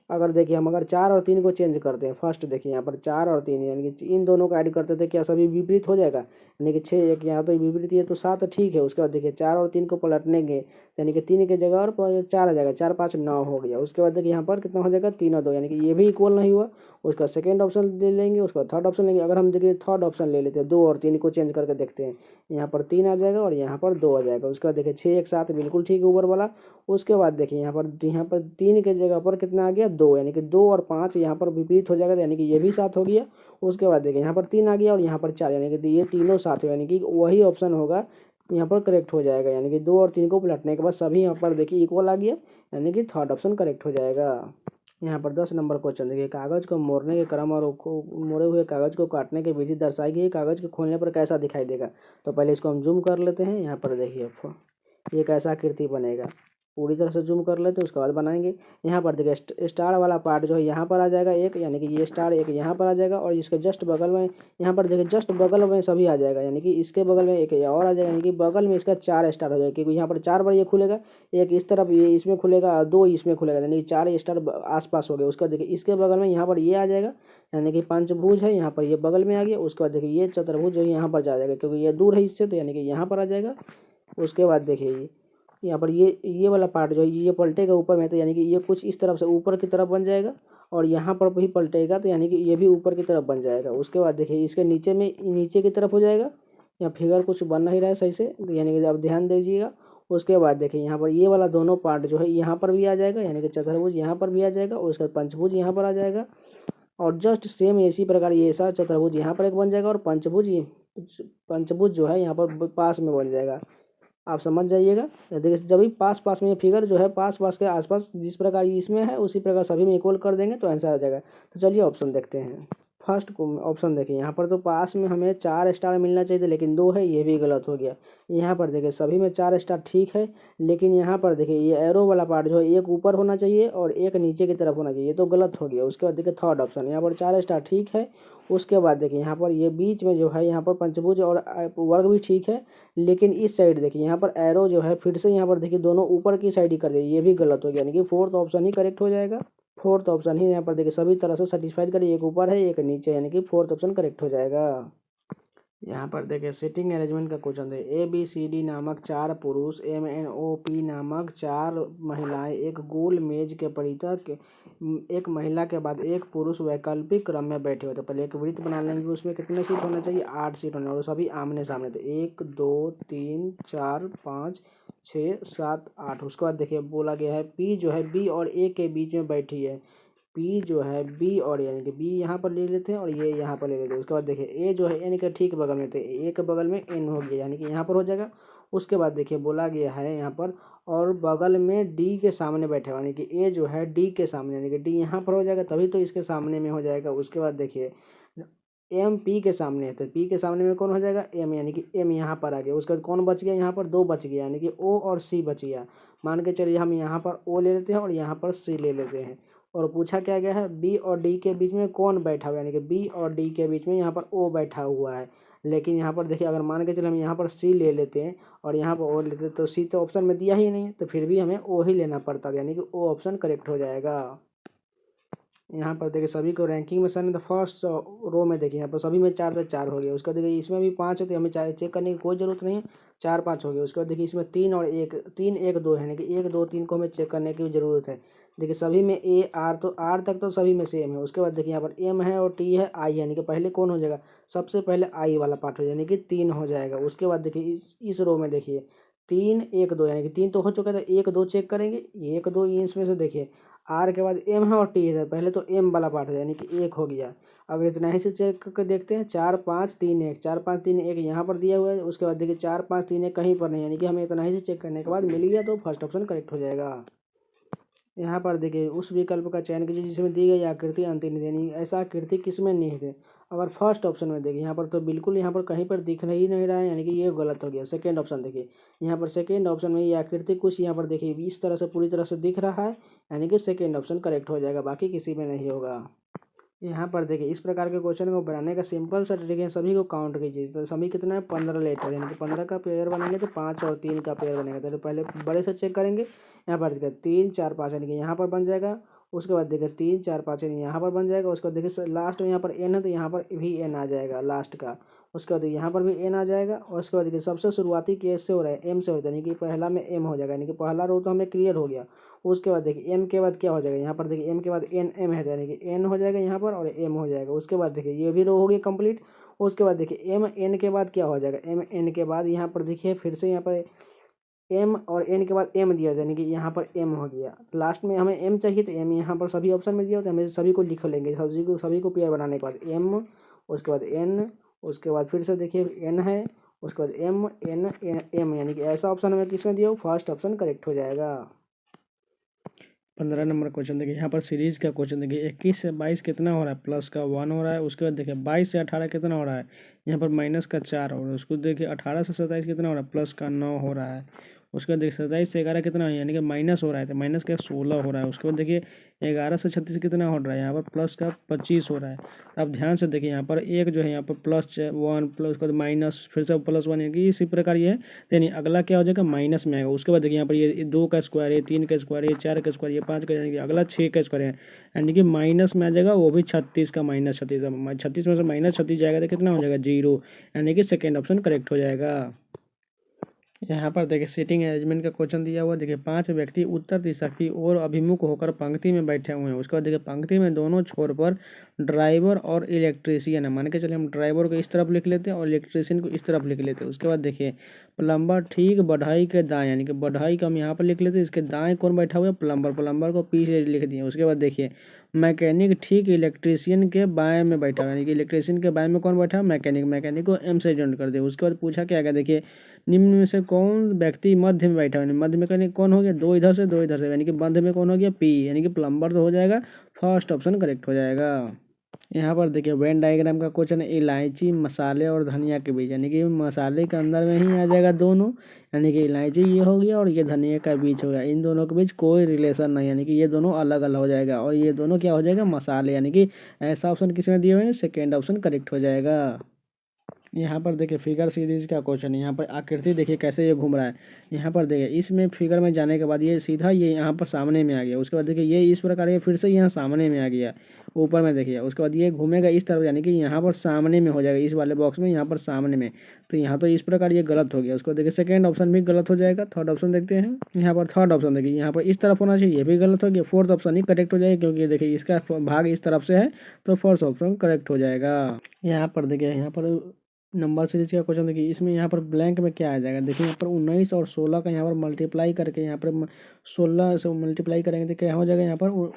अगर देखिए हम अगर 4 और 3 को चेंज करते हैं, फर्स्ट देखिए यहाँ पर 4 और 3, यानी कि इन दोनों को ऐड करते थे, क्या सभी विपरीत हो जाएगा, यानी कि 6 1 यहाँ तो विपरीत है तो 7 ठीक है। उसके बाद देखिए 4 और 3 को पलटनेंगे, यानी कि 3 की जगह और 4 आ जाएगा, 4 5 9 हो गया। उसके बाद देखिए यहाँ पर कितना हो जाएगा, 3 और 2, यानी कि ये भी इक्वल नहीं हुआ। उसका सेकेंड ऑप्शन ले लेंगे, उसका थर्ड ऑप्शन लेंगे। अगर हम देखिए थर्ड ऑप्शन ले लेते हैं, 2 और 3 को चेंज करके देखते हैं, यहाँ पर 3 आ जाएगा और यहाँ पर 2 आ जाएगा। उसके बाद देखिए 6 1 7 बिल्कुल ठीक है ऊपर वाला। उसके बाद देखिए यहाँ पर 3 के जगह पर कितना आ गया, 2, यानी कि 2 और 5 यहाँ पर विपरीत हो जाएगा, यानी कि ये भी 7 हो गया। उसके बाद देखिए यहाँ पर 3 आ गया और यहाँ पर 4, यानी कि ये तीनों 7 हो, यानी कि वही ऑप्शन होगा यहाँ पर करेक्ट हो जाएगा। यानी कि 2 और 3 को पलटने के बाद सभी यहाँ पर देखिए इक्वल आ गया, यानी कि थर्ड ऑप्शन करेक्ट हो जाएगा। यहाँ पर 10 नंबर क्वेश्चन देखिए, कागज को मोड़ने के क्रम और मोड़े हुए कागज को काटने की विधि दर्शाई गई, कागज को खोलने पर कैसा दिखाई देगा। तो पहले इसको हम जूम कर लेते हैं। यहाँ पर देखिए ये कैसा आकृति बनेगा, पूरी तरह से जूम कर लेते हैं, उसके बाद बनाएंगे। यहाँ पर देखिए स्टार वाला पार्ट जो है यहाँ पर आ जाएगा एक, यानी कि ये स्टार एक यहाँ पर आ जाएगा और इसके जस्ट बगल में यहाँ पर देखिए जस्ट बगल में सभी आ जाएगा, यानी कि इसके बगल में एक और आ जाएगा, यानी कि बगल में इसका 4 स्टार हो जाएगा, क्योंकि यहाँ पर 4 बार ये खुलेगा, एक इस तरफ ये इसमें खुलेगा और 2 इसमें खुलेगा, यानी कि 4 स्टार आसपास हो गए। उसका देखिए इसके बगल में यहाँ पर ये आ जाएगा, यानी कि पंचभुज है, यहाँ पर ये बगल में आ गया। उसके बाद देखिए ये चतुर्भुज जो यहाँ पर जा जाएगा, क्योंकि ये दूर है इससे, तो यानी कि यहाँ पर आ जाएगा। उसके बाद देखिए यहाँ पर ये वाला पार्ट जो है ये पलटेगा ऊपर में, तो यानी कि ये कुछ इस तरफ से ऊपर की तरफ बन जाएगा और यहाँ पर भी पलटेगा, तो यानी कि ये भी ऊपर की तरफ बन जाएगा। उसके बाद देखिए इसके नीचे में नीचे की तरफ हो जाएगा, यहाँ फिगर कुछ बन नहीं रहा है सही से, तो यानी कि आप ध्यान दीजिएगा। उसके बाद देखिए यहाँ पर ये वाला दोनों पार्ट जो है यहाँ पर भी आ जाएगा, यानी कि चतुर्भुज यहाँ पर भी आ जाएगा और उसके बाद पंचभुज यहाँ पर आ जाएगा। और जस्ट सेम इसी प्रकार ये ऐसा चतुर्भुज यहाँ पर एक बन जाएगा और पंचभुज जो है यहाँ पर पास में बन जाएगा। आप समझ जाइएगा। देखिए जब भी पास पास में फिगर जो है पास पास के आसपास जिस प्रकार इसमें है उसी प्रकार सभी में इक्वल कर देंगे तो आंसर आ जाएगा। तो चलिए ऑप्शन देखते हैं। फर्स्ट ऑप्शन देखिए, यहाँ पर तो पास में हमें 4 स्टार मिलना चाहिए था, लेकिन 2 है, ये भी गलत हो गया। यहाँ पर देखिए सभी में 4 स्टार ठीक है, लेकिन यहाँ पर देखिए ये एरो वाला पार्ट जो है एक ऊपर होना चाहिए और एक नीचे की तरफ होना चाहिए, तो गलत हो गया। उसके बाद देखिए थर्ड ऑप्शन, यहाँ पर 4 स्टार ठीक है। उसके बाद देखिए यहाँ पर ये बीच में जो है यहाँ पर पंचभुज और वर्ग भी ठीक है, लेकिन इस साइड देखिए यहाँ पर एरो जो है फिर से यहाँ पर देखिए दोनों ऊपर की साइड ही कर दिए, ये भी गलत हो गया, यानी कि फोर्थ ऑप्शन ही करेक्ट हो जाएगा। फोर्थ ऑप्शन ही यहाँ पर देखिए सभी तरह से सेटिस्फाइड करिए, एक ऊपर है एक नीचे, यानी कि फोर्थ ऑप्शन करेक्ट हो जाएगा। यहाँ पर देखिए सिटिंग अरेंजमेंट का क्वेश्चन है। ABCD नामक 4 पुरुष, MNOP नामक 4 महिलाएं एक गोल मेज के परितः एक महिला के बाद एक पुरुष वैकल्पिक क्रम में बैठे हुए थे। पहले एक वृत्त बना लेंगे, उसमें कितने सीट होना चाहिए? 8 सीट होना, और सभी आमने सामने थे। 1 2 3 4 5 6 7 8। उसके बाद देखिए बोला गया है P जो है B और A के बीच में बैठी है। पी जो है बी और यानी कि बी यहाँ पर ले लेते हैं और ये यहाँ पर ले लेते हैं। उसके बाद देखिए ए जो है एन के ठीक बगल में थे, ए के बगल में एन हो गया यानी कि यहाँ पर हो जाएगा। उसके बाद देखिए बोला गया है यहाँ पर और बगल में डी के सामने बैठे हुआ यानी कि ए जो है डी के सामने यानी कि डी यहाँ पर हो जाएगा, तभी तो इसके सामने में हो जाएगा। उसके बाद देखिए एम पी के सामने है तो पी के सामने में कौन हो जाएगा? एम, यानी कि एम यहाँ पर आ गया। उसके बाद कौन बच गया? यहाँ पर 2 बच गया यानी कि ओ और सी बच गया। मान के चलिए हम यहाँ पर ओ ले लेते हैं और यहाँ पर सी ले लेते हैं। और पूछा क्या गया है? बी और डी के बीच में कौन बैठा हुआ है? यानी कि बी और डी के बीच में यहाँ पर ओ बैठा हुआ है। लेकिन यहाँ पर देखिए अगर मान के चलिए हम यहाँ पर सी ले लेते हैं और यहाँ पर ओ लेते हैं तो सी तो ऑप्शन में दिया ही नहीं, तो फिर भी हमें ओ ही लेना पड़ता है, यानी कि ओ ऑप्शन करेक्ट हो जाएगा। यहाँ पर देखिए सभी को रैंकिंग में सर तो फर्स्ट रो में देखिए यहाँ पर सभी में 4 से 4 हो गया। उसके बाद देखिए इसमें भी 5 है तो हमें चेक करने की कोई ज़रूरत नहीं है, 4 5 हो गया। उसके बाद देखिए इसमें 3 और 1 3 1 2 है, यानी कि 1 2 3 को हमें चेक करने की ज़रूरत है। देखिए सभी में ए आर, तो आर तक तो सभी में सेम है। उसके बाद देखिए यहाँ पर एम है और टी है, आई यानी कि पहले कौन हो जाएगा? सबसे पहले आई वाला पार्ट हो जाएगा यानी कि 3 हो जाएगा। उसके बाद देखिए इस रो में देखिए 3 1 2 यानी कि 3 तो हो चुका है, तो 1 2 चेक करेंगे। 1 2 इसमें से देखिए आर के बाद एम है और टी है, पहले तो एम वाला पार्ट है यानी कि 1 हो गया। अगर इतना ही से चेक करके देखते हैं 4 5 3 1 4 5 3 1 यहाँ पर दिया हुआ है। उसके बाद देखिए 4 5 3 1 कहीं पर नहीं, यानी कि हमें इतना ही से चेक करने के बाद मिल गया, तो फर्स्ट ऑप्शन करेक्ट हो जाएगा। यहाँ पर देखिए उस विकल्प का चयन कीजिए जिसमें दी गई आकृति अंतर्निहित है, यानी ऐसा आकृति किसमें निहित है। अगर फर्स्ट ऑप्शन में देखिए यहाँ पर तो बिल्कुल यहाँ पर कहीं पर दिख ही नहीं रहा है, यानी कि ये गलत हो गया। सेकेंड ऑप्शन देखिए यहाँ पर सेकेंड ऑप्शन में ये आकृति कुछ यहाँ पर देखिए इस तरह से पूरी तरह से दिख रहा है, यानी कि सेकेंड ऑप्शन करेक्ट हो जाएगा, बाकी किसी में नहीं होगा। यहाँ पर देखिए इस प्रकार के क्वेश्चन को बनाने का सिंपल सा ट्रिक है, सभी को काउंट कीजिए। तो सभी कितना है? 15 लेटर, यानी कि 15 का पेयर बनेंगे तो 5 और 3 का पेयर बनेगा। तो पहले बड़े से चेक करेंगे। यहाँ पर देखिए 3 4 5 यानी कि यहाँ पर बन जाएगा। उसके बाद देखिए 3 4 5 यानी यहाँ पर बन जाएगा। उसके बाद देखिए लास्ट में यहाँ पर एन है तो यहाँ पर भी एन आ जाएगा लास्ट का। उसके बाद यहाँ पर भी एन आ जाएगा। और उसके बाद देखिए सबसे शुरुआती केस से हो रहा है एम से होता है, यानी कि पहला में एम हो जाएगा, यानी कि पहला रो तो हमें क्लियर हो गया। उसके बाद देखिए एम के बाद क्या हो जाएगा? यहाँ पर देखिए एम के बाद एन एम है, यानी कि एन हो जाएगा यहाँ पर और एम हो जाएगा। उसके बाद देखिए ये भी रो हो गई कंप्लीट। उसके बाद देखिए एम एन के बाद क्या हो जाएगा? एम एन के बाद यहाँ पर देखिए फिर से यहाँ पर एम और एन के बाद एम दिया जाए, यानी कि यहाँ पर एम हो गया। लास्ट में हमें एम चाहिए तो एम यहाँ पर सभी ऑप्शन में दिया होता है, हमें सभी को लिख लेंगे। सभी को पेयर बनाने के बाद एम, उसके बाद एन, उसके बाद फिर से देखिए एन है, उसके बाद एम एन एम, यानी कि ऐसा ऑप्शन हमें किसमें दिया हो? फर्स्ट ऑप्शन करेक्ट हो जाएगा। 15 नंबर क्वेश्चन देखिए यहाँ पर सीरीज का क्वेश्चन देखिए 21 से 22 कितना हो रहा है? प्लस का 1 हो रहा है। उसके बाद देखिए 22 से 18 कितना हो रहा है? यहाँ पर माइनस का 4 हो रहा है। उसको देखिए 18 से 27 कितना हो रहा है? प्लस का 9 हो रहा है। उसके बाद देखिए 27 से 11 कितना है? यानी कि माइनस हो रहा है, तो माइनस का 16 हो रहा है। उसके बाद देखिए 11 से 36 कितना हो रहा है? यहाँ पर प्लस का 25 हो रहा है। अब ध्यान से देखिए यहाँ पर एक जो है यहाँ पर प्लस 1 प्लस उसके बाद माइनस फिर से प्लस 1, यानी कि इसी प्रकार ये है, यानी अगला क्या हो जाएगा? माइनस में आएगा। उसके बाद देखिए यहाँ पर ये 2 का स्क्वायर, ये 3 का स्क्वायर, ये 4 का स्क्वायर, ये 5 का, यानी कि अगला 6 का स्क्वायर है, यानी कि माइनस में आ जाएगा, वो भी 36 का माइनस 36, 36 में से माइनस 36 जाएगा तो कितना हो जाएगा? 0, यानी कि सेकेंड ऑप्शन करेक्ट हो जाएगा। यहाँ पर देखिए सीटिंग अरेंजमेंट का क्वेश्चन दिया हुआ। देखिए 5 व्यक्ति उत्तर दिशा की ओर अभिमुख होकर पंक्ति में बैठे हुए हैं। उसके बाद देखिए पंक्ति में दोनों छोर पर ड्राइवर और इलेक्ट्रीशियन है। मान के चलिए हम ड्राइवर को इस तरफ लिख लेते हैं और इलेक्ट्रीशियन को इस तरफ लिख लेते हैं। उसके बाद देखिए प्लम्बर ठीक बढ़ाई के दाएं, यानी कि बढ़ाई का हम यहाँ पर लिख लेते हैं, इसके दाएं कौन बैठा हुआ है? प्लम्बर, प्लम्बर को पीछे लिख दिए। उसके बाद देखिए मैकेनिक ठीक इलेक्ट्रीशियन के बाएं में बैठा हुआ है, यानी कि इलेक्ट्रीशियन के बाएं में कौन बैठा है? मैकेनिक, मैकेनिक को एम से जॉइंट कर दिया। उसके बाद पूछा क्या गया? देखिए निम्न में से कौन व्यक्ति मध्य में बैठा है? मध्य में यानी कौन हो गया? 2 इधर से 2 इधर से, यानी कि मध्य में कौन हो गया? पी, यानी कि प्लम्बर तो हो जाएगा, फर्स्ट ऑप्शन करेक्ट हो जाएगा। यहाँ पर देखिए वेन डायग्राम का क्वेश्चन है इलायची मसाले और धनिया के बीच, यानी कि मसाले के अंदर में ही आ जाएगा दोनों, यानी कि इलायची ये हो गया और ये धनिया का बीच हो गया। इन दोनों के बीच कोई रिलेशन नहीं, यानी कि ये दोनों अलग अलग हो जाएगा और ये दोनों क्या हो जाएगा? मसाले, यानी कि ऐसा ऑप्शन किसमें दिए हुए हैं? सेकेंड ऑप्शन करेक्ट हो जाएगा। यहाँ पर देखिए फिगर सीरीज का क्वेश्चन है। यहाँ पर आकृति देखिए कैसे ये घूम रहा है। यहाँ पर देखिए इसमें फिगर में जाने के बाद ये सीधा ये यहाँ पर सामने में आ गया। उसके बाद देखिए ये इस प्रकार ये फिर से यहाँ सामने में आ गया ऊपर में देखिए। उसके बाद ये घूमेगा इस तरफ, यानी कि यहाँ पर सामने में हो जाएगा इस वाले बॉक्स में, यहाँ पर सामने में। तो यहाँ तो इस प्रकार ये गलत हो गया। उसको देखिए सेकंड ऑप्शन भी गलत हो जाएगा। थर्ड ऑप्शन देखते हैं। यहाँ पर थर्ड ऑप्शन देखिए, यहाँ पर इस तरफ होना चाहिए, ये भी गलत हो गया। फोर्थ ऑप्शन ही करेक्ट हो जाएगा, क्योंकि देखिए इसका भाग इस तरफ से है, तो फोर्थ ऑप्शन करेक्ट हो जाएगा। यहाँ पर देखिए यहाँ पर नंबर सीरीज का क्वेश्चन देखिए, इसमें यहाँ पर ब्लैंक में क्या आ जाएगा। देखिए यहाँ पर 19 और 16 का यहाँ पर मल्टीप्लाई करके, यहाँ पर 16 से मल्टीप्लाई करेंगे तो क्या हो जाएगा, यहाँ पर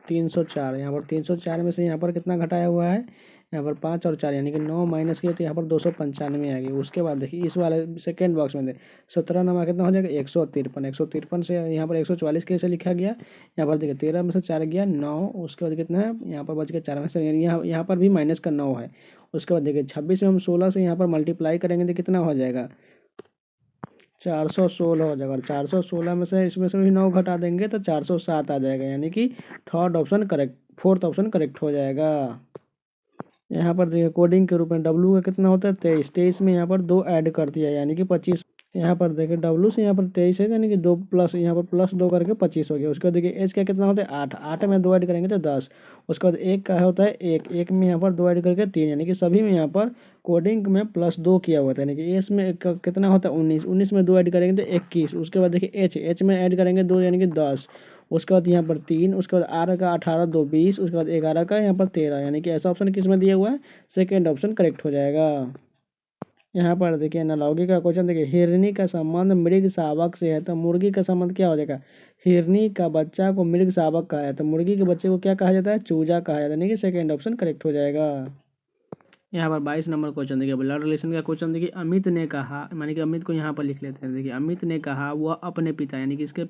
304। यहाँ पर 304 में से यहाँ पर कितना घटाया हुआ है, यहाँ पर 5 और 4 यानी कि 9 माइनस किया तो यहाँ पर 295 आ गई। उसके बाद देखिए इस वाले सेकेंड बॉक्स में 17 नमा कितना हो जाएगा, 153। 153 से यहाँ पर 144 कैसे लिखा गया, यहाँ पर देखिए 13 में से 4 गया 9। उसके बाद कितना है, यहाँ पर बच गया 4 में से, यहाँ पर भी माइनस का 9 है। उसके बाद देखिए 26 में हम 16 से यहाँ पर मल्टीप्लाई करेंगे तो कितना हो जाएगा, 416 हो जाएगा। और 416 में से इसमें से भी 9 घटा देंगे तो 407 आ जाएगा, यानी कि third option correct, fourth option correct हो जाएगा। यहाँ पर देखिए कोडिंग के रूप में डब्लू का कितना होता है, 23। 23 में यहाँ पर 2 ऐड कर दिया यानी कि 25। यहाँ पर देखिए डब्लू से यहाँ पर 23 है, यानी कि 2 प्लस यहाँ पर प्लस 2 करके 25 हो गया। उसके बाद देखिए एच का कितना होता है, 8। 8 में 2 ऐड करेंगे तो 10। उसके बाद एक का होता है 1। 1 में यहाँ पर 2 ऐड करके 3, यानी कि सभी में यहाँ पर कोडिंग में +2 किया हुआ था, यानी कि एस में कितना होता है 19। 19 में 2 ऐड करेंगे तो 21। उसके बाद देखिए एच में ऐड करेंगे 2 यानी कि 10। उसके बाद यहाँ पर 3। उसके बाद आर का 18, 2 20। उसके बाद 11 का यहाँ पर 13, यानी कि ऐसा ऑप्शन किस में दिया हुआ है, सेकेंड ऑप्शन करेक्ट हो जाएगा। यहाँ पर देखिए एनालॉजी का क्वेश्चन देखिए, हिरनी का संबंध मृग शावक से है तो मुर्गी का संबंध क्या हो जाएगा। हिरनी का बच्चा को मृग शावक कहा है तो मुर्गी के बच्चे को क्या कहा जाता है, चूजा कहा जाता है, यानी कि सेकेंड ऑप्शन करेक्ट हो जाएगा। यहाँ पर 22 नंबर क्वेश्चन देखिए, ब्लड रिलेशन का क्वेश्चन देखिए। अमित ने कहा, मानी कि अमित को यहाँ पर लिख लेते हैं। देखिए अमित ने कहा वह अपने पिता, यानी कि इसके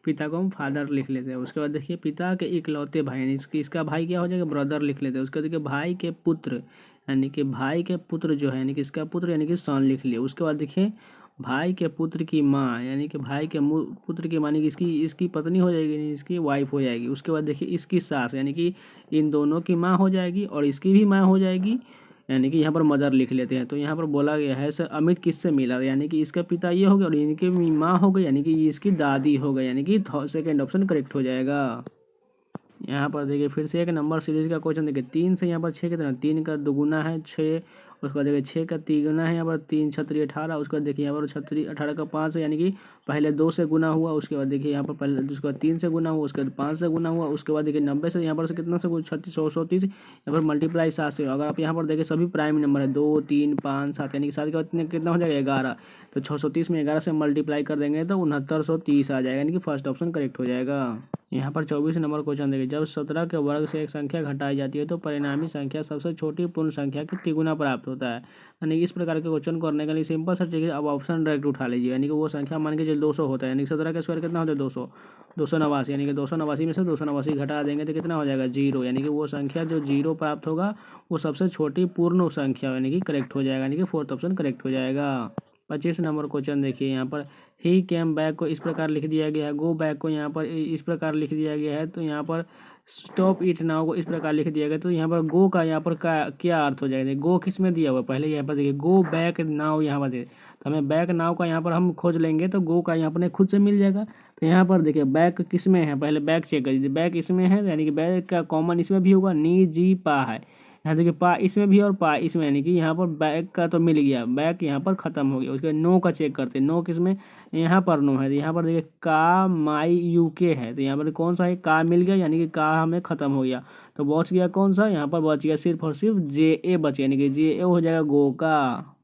पिता को हम फादर लिख लेते हैं। उसके बाद देखिए पिता के इकलौते भाई, यानी इसका भाई क्या हो जाएगा, ब्रदर लिख लेते हैं। उसके बाद देखिए भाई के पुत्र, यानी कि भाई के पुत्र जो है, यानी कि इसका पुत्र यानी कि सन लिख लिया। उसके बाद देखिए भाई के पुत्र की माँ, यानी कि भाई के पुत्र की मानी कि इसकी पत्नी हो जाएगी, यानी इसकी वाइफ हो जाएगी। उसके बाद देखिए इसकी सास, यानी कि इन दोनों की माँ हो जाएगी और इसकी भी माँ हो जाएगी, यानी कि यहाँ पर मदर लिख लेते हैं। तो यहाँ पर बोला गया है सर अमित किससे मिला, यानी कि इसका पिता ये हो गया और इनकी माँ हो गई, यानी कि इसकी दादी हो गई, यानी कि सेकेंड ऑप्शन करेक्ट हो जाएगा। यहाँ पर देखिए फिर से एक नंबर सीरीज का क्वेश्चन देखिए, 3 से यहाँ पर 6 कितना, 3 का दुगुना है 6। उसके बाद देखिए 6 का तिगुना है, यहाँ पर 3 छत्री 18। उसके बाद देखिए यहाँ पर छत्री 18 का 5 है, यानी कि पहले 2 से गुना हुआ। उसके बाद देखिए यहाँ पर पहले उसके बाद 3 से गुना हुआ, उसके बाद 5 से गुना हुआ। उसके बाद देखिए 90 से यहाँ पर से कितना से 36 130, यहाँ पर मल्टीप्लाई 7 से। अगर आप यहाँ पर देखिए सभी प्राइम नंबर है 2 3 5 7, यानी कि 7 के बाद कितना हो जाएगा 11। तो 630 में 11 से मल्टीप्लाई कर देंगे तो 6930 आ जाएगा, यानी कि फर्स्ट ऑप्शन करेक्ट हो जाएगा। यहाँ पर 24 नंबर क्वेश्चन देखिए, जब 17 के वर्ग से एक संख्या घटाई जाती है तो परिणामी संख्या सबसे छोटी पूर्ण संख्या की तिगुना प्राप्त होता है। यानी इस प्रकार के क्वेश्चन करने के लिए सिंपल सा चीज़, अब ऑप्शन डायरेक्ट उठा लीजिए। यानी कि वो संख्या मान के चलिए 200 होता है, यानी 17 का स्क्वायर कितना होता है 200, 289, यानी कि 289 में से 289 घटा देंगे तो कितना हो जाएगा 0, यानी कि वो संख्या जो 0 प्राप्त होगा वो सबसे छोटी पूर्ण संख्या, यानी कि करेक्ट हो जाएगा, यानी कि फोर्थ ऑप्शन करेक्ट हो जाएगा। 25 नंबर क्वेश्चन देखिए, यहाँ पर ही कैम बैक को इस प्रकार लिख दिया गया है, गो बैक को यहाँ पर इस प्रकार लिख दिया गया है, तो यहाँ पर स्टॉप इट नाउ को इस प्रकार लिख दिया गया। तो यहाँ पर गो का यहाँ पर क्या अर्थ हो जाएगा, गो किस में दिया हुआ है, पहले यहाँ पर देखिए गो बैक नाउ यहाँ पर दे, तो हमें बैक नाउ का यहाँ पर हम खोज लेंगे तो गो का यहाँ पर खुद से मिल जाएगा। तो यहाँ पर देखिए बैक किस में है, पहले बैक चेक कर दीजिए, बैक इसमें है, यानी कि बैक का कॉमन इसमें भी होगा, नी जी पा है। यहाँ देखिए पा इसमें भी और पा इसमें, यानी कि यहाँ पर बैक का तो मिल गया, बैक यहाँ पर खत्म हो गया। उसके बाद नो का चेक करते हैं, नो किस में, यहाँ पर नो है, तो यहाँ पर देखिए का माई यू के है, तो यहाँ पर कौन सा है, का मिल गया, यानी कि का हमें खत्म हो गया। तो बच गया कौन सा, यहाँ पर बच गया सिर्फ और सिर्फ जे ए बचे, यानी कि जे ए हो जाएगा गो का।